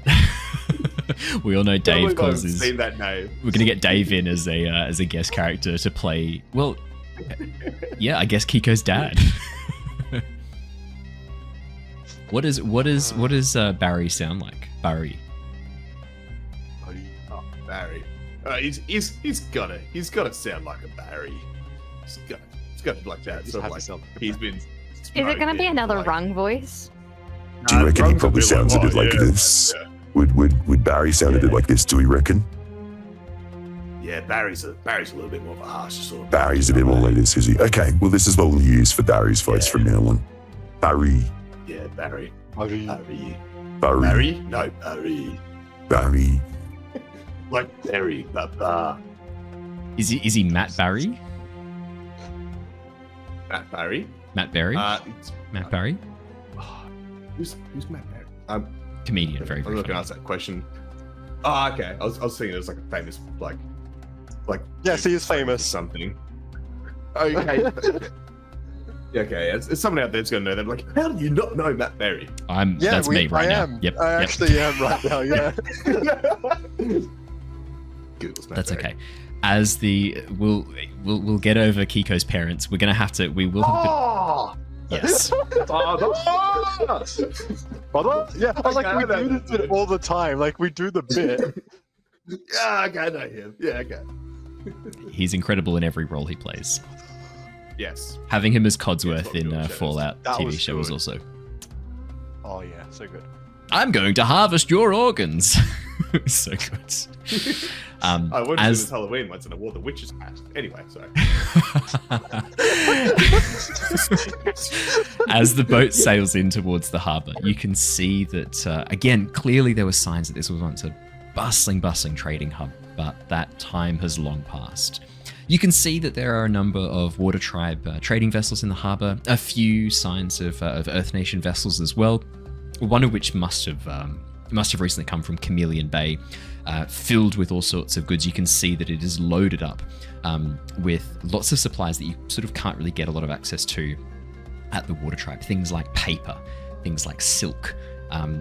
We all know Dave calls his. Seen that name. We're gonna get Dave in as a guest character to play. Well, yeah, I guess Keeko's dad. What does Barry sound like? Barry. Oh, Barry. He's gotta sound like a Barry. He's got to be like that. Sort of like he's been. Is it going to be another rung voice? Do you reckon he probably sounds a bit like this? Yeah. Would Barry sound a bit like this? Do we reckon? Yeah, Barry's a little bit more of a harsh sort of. Barry's a bit more like this, is he? Okay, well this is what we'll use for Barry's voice from now on. Barry. Yeah, Barry. Barry. No, Barry. Barry. Like Barry, Papa. Is he Matt Barry? Matt Barry. Matt Barry? Matt Barry? Who's Matt Barry? Comedian, very, I'm very not going to ask that question. Oh, okay. I was thinking it was like a famous, like. Yes, he is famous. Something. Okay. Okay, it's someone out there that's going to know them. Like, how do you not know Matt Berry? That's me right now. Yep. I actually am right now. Yeah. Google's Matt That's Berry. okay. As we'll get over Keeko's parents. We're gonna have to. We will. Oh! Yes. Yeah, we do this bit all the time. Like we do the bit. Yeah, okay, I know him. Yeah, okay. He's incredible in every role he plays. Yes. Having him as Codsworth Yes, in Fallout That TV was show was good. also. Oh yeah, so good. I'm going to harvest your organs. So good. I went to this Halloween once and I wore the witch's hat. Anyway, sorry. As the boat sails in towards the harbour, you can see that, again, clearly there were signs that this was once a bustling trading hub, but that time has long passed. You can see that there are a number of Water Tribe trading vessels in the harbour, a few signs of Earth Nation vessels as well, one of which must have must have recently come from Chameleon Bay, filled with all sorts of goods. You can see that it is loaded up with lots of supplies that you sort of can't really get a lot of access to at the Water Tribe. Things like paper, things like silk,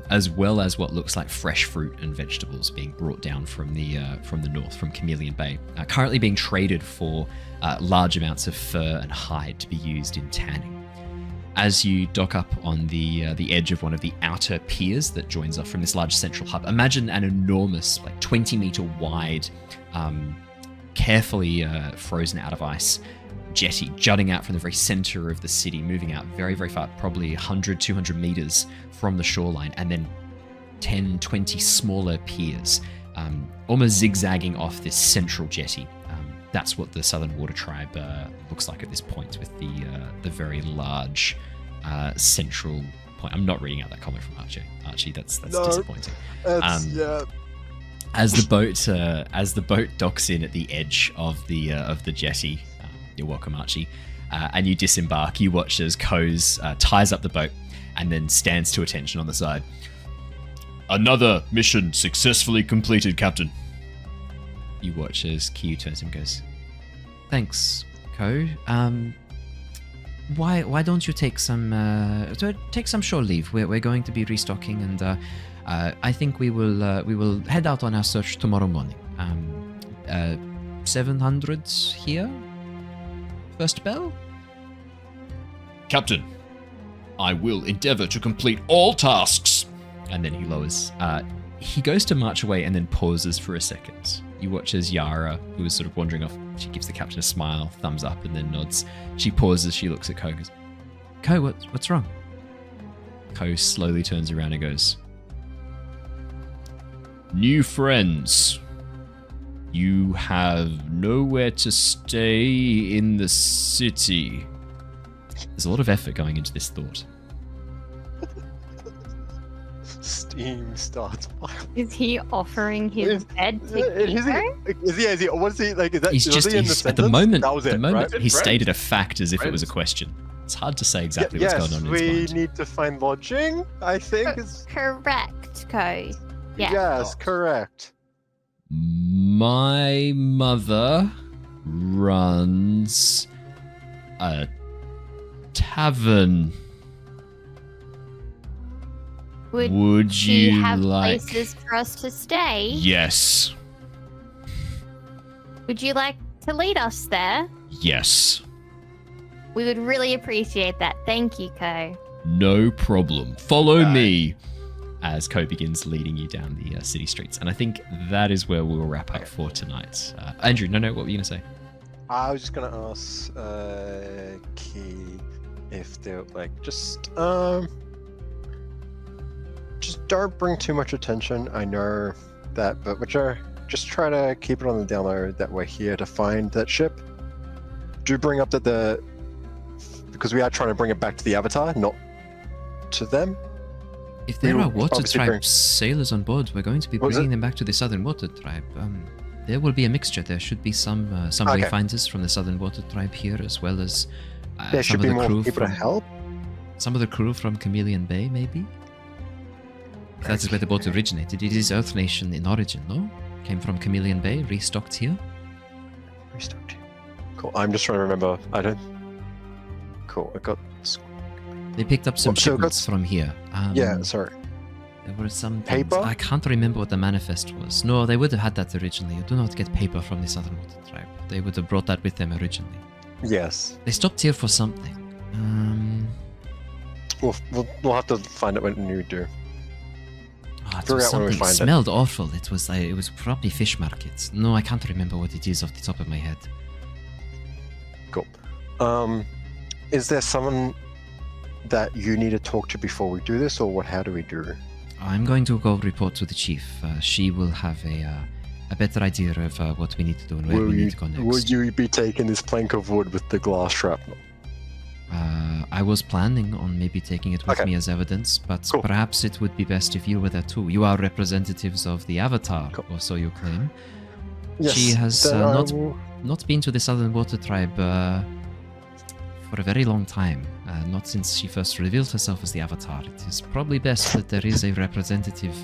as well as what looks like fresh fruit and vegetables being brought down from the north, from Chameleon Bay, currently being traded for large amounts of fur and hide to be used in tanning. As you dock up on the edge of one of the outer piers that joins off from this large central hub, imagine an enormous, like 20-meter wide, carefully frozen out of ice jetty jutting out from the very center of the city, moving out very, very far, probably 100, 200 meters from the shoreline, and then 10, 20 smaller piers, almost zigzagging off this central jetty. That's what the Southern Water Tribe looks like at this point, with the very large central point. I'm not reading out that comment from Archie. Archie, that's disappointing. As the boat docks in at the edge of the jetty, you're welcome, Archie, and you disembark. You watch as Coase ties up the boat and then stands to attention on the side. Another mission successfully completed, Captain. You watch as Keeko turns to him and goes, "Thanks, Ko. Why don't you take some shore leave? We're going to be restocking, and I think we will head out on our search tomorrow morning. 700 here. First bell." Captain, I will endeavor to complete all tasks. And then he lowers. He goes to march away and then pauses for a second. You watch as Yara, who is sort of wandering off, she gives the captain a smile, thumbs up, and then nods. She pauses, she looks at Ko and goes, "Ko, what's wrong?" Ko slowly turns around and goes, "New friends. You have nowhere to stay in the city." There's a lot of effort going into this thought. Steam starts. Is he offering his bed to Keeko? Is he? What is he like? Is that? He's was just he in the at the sentence? moment. That was at the it, moment, right? he stated a fact as if it was a question. It's hard to say exactly what's going on in his we mind. need to find lodging. I think is Correct, Ko. Yeah. yes, correct. My mother runs a tavern. Would she you have like? places for us to stay? Yes. Would you like to lead us there? Yes. We would really appreciate that. Thank you, Ko. No problem. Follow me. As Ko begins leading you down the city streets. And I think that is where we'll wrap up for tonight. Andrew, no, what were you going to say? I was just gonna ask Key if they're like just don't bring too much attention. I know that, but just try to keep it on the down low that we're here to find that ship. Do bring up that because we are trying to bring it back to the Avatar, not to them. If there We are will Water obviously Tribe bring- sailors on board, we're going to be What was bringing it? them back to the Southern Water Tribe. There will be a mixture. There should be some Okay. wayfinders from the Southern Water Tribe here, as well as There some should of be the more crew people to from help. some of the crew from Chameleon Bay, maybe. If that is where the boat originated. It is Earth Nation in origin, no? Came from Chameleon Bay, restocked here. Restocked. Cool. I'm just trying to remember. I don't. Cool. I got. They picked up some Well, so shipments from here. Yeah. Sorry. There were some Paper? things. I can't remember what the manifest was. No, they would have had that originally. You do not get paper from the Southern Water Tribe. They would have brought that with them originally. Yes. They stopped here for something. We'll have to find it when you do. It Figure was out when we something. It find it. smelled awful. It was probably fish markets. No, I can't remember what it is off the top of my head. Cool. Is there someone that you need to talk to before we do this, or what? How do we do? I'm going to go report to the chief. She will have a better idea of what we need to do and where we need to go next. Will you be taking this plank of wood with the glass shrapnel? I was planning on maybe taking it with Okay. me as evidence, but Cool. perhaps it would be best if you were there too. You are representatives of the Avatar, Cool. or so you claim. Yes. She has then I not will- not been to the Southern Water Tribe for a very long time. Not since she first revealed herself as the Avatar. It is probably best that there is a representative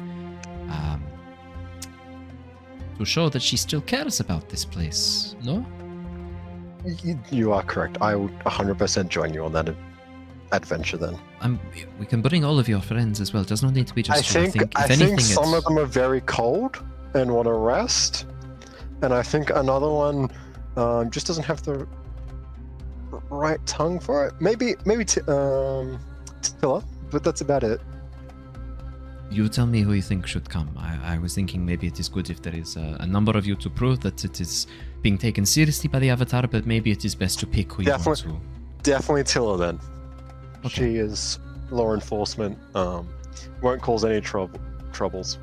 to show that she still cares about this place, no? You are correct. I would 100% join you on that adventure then. We can bring all of your friends as well. It does not need to be just I you. I think some of them are very cold and want to rest, and I think another one just doesn't have the right tongue for it. Maybe Tilla, but that's about it. You tell me who you think should come. I was thinking maybe it is good if there is a number of you to prove that it is being taken seriously by the Avatar, but maybe it is best to pick who you want to. Definitely Tilla then. Okay. She is law enforcement. Won't cause any troubles.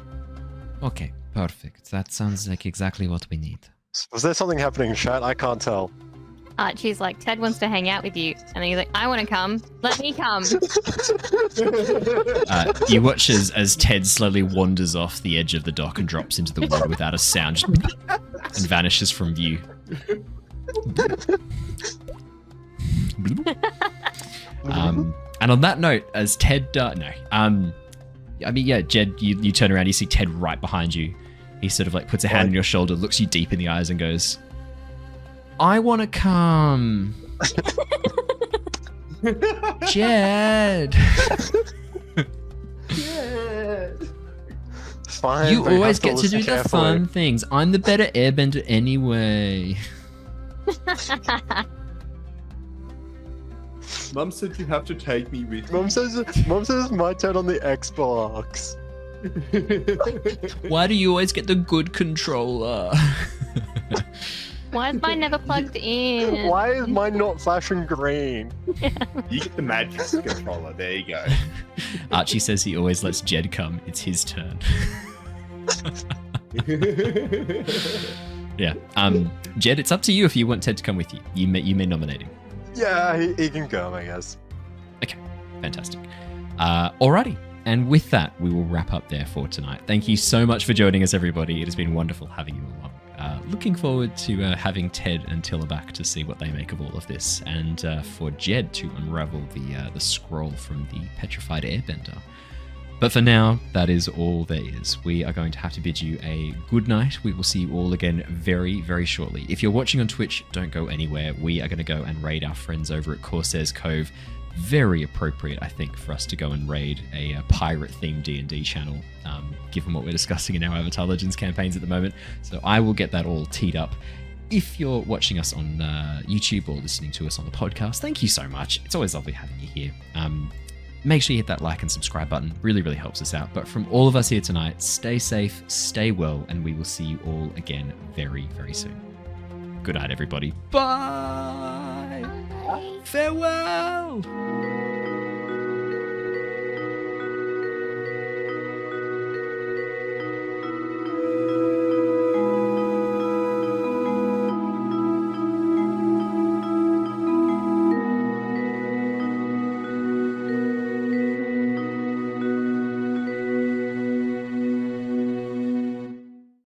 Okay, perfect. That sounds like exactly what we need. Was there something happening in chat? I can't tell. Archie's like, Ted wants to hang out with you. And then he's like, I want to come. Let me come. You watch as Ted slowly wanders off the edge of the dock and drops into the water without a sound and vanishes from view. And on that note, as Ted... Jedd, you turn around, you see Ted right behind you. He sort of like puts a hand on your shoulder, looks you deep in the eyes and goes... I want to come. Jedd. Fine. You always get to do the fun things. I'm the better airbender anyway. Mum said you have to take me with you. Mum says it's my turn on the Xbox. Why do you always get the good controller? Why is mine never plugged in? Why is mine not flashing green? You get the magic controller. There you go. Archie says he always lets Jedd come. It's his turn. Yeah. Jedd, it's up to you if you want Ted to come with you. You may nominate him. Yeah, he can come, I guess. Okay, fantastic. Alrighty. And with that, we will wrap up there for tonight. Thank you so much for joining us, everybody. It has been wonderful having you along. Looking forward to having Ted and Tilla back to see what they make of all of this, and for Jedd to unravel the scroll from the petrified airbender. But for now, that is all there is. We are going to have to bid you a good night. We will see you all again very, very shortly. If you're watching on Twitch, don't go anywhere. We are going to go and raid our friends over at Corsair's Cove. Very appropriate, I think, for us to go and raid a pirate-themed D&D channel, given what we're discussing in our Avatar Legends campaigns at the moment. So I will get that all teed up. If you're watching us on YouTube or listening to us on the podcast, thank you so much. It's always lovely having you here. Make sure you hit that like and subscribe button. Really, really helps us out. But from all of us here tonight, stay safe, stay well, and we will see you all again very, very soon. Good night, everybody. Bye. Farewell.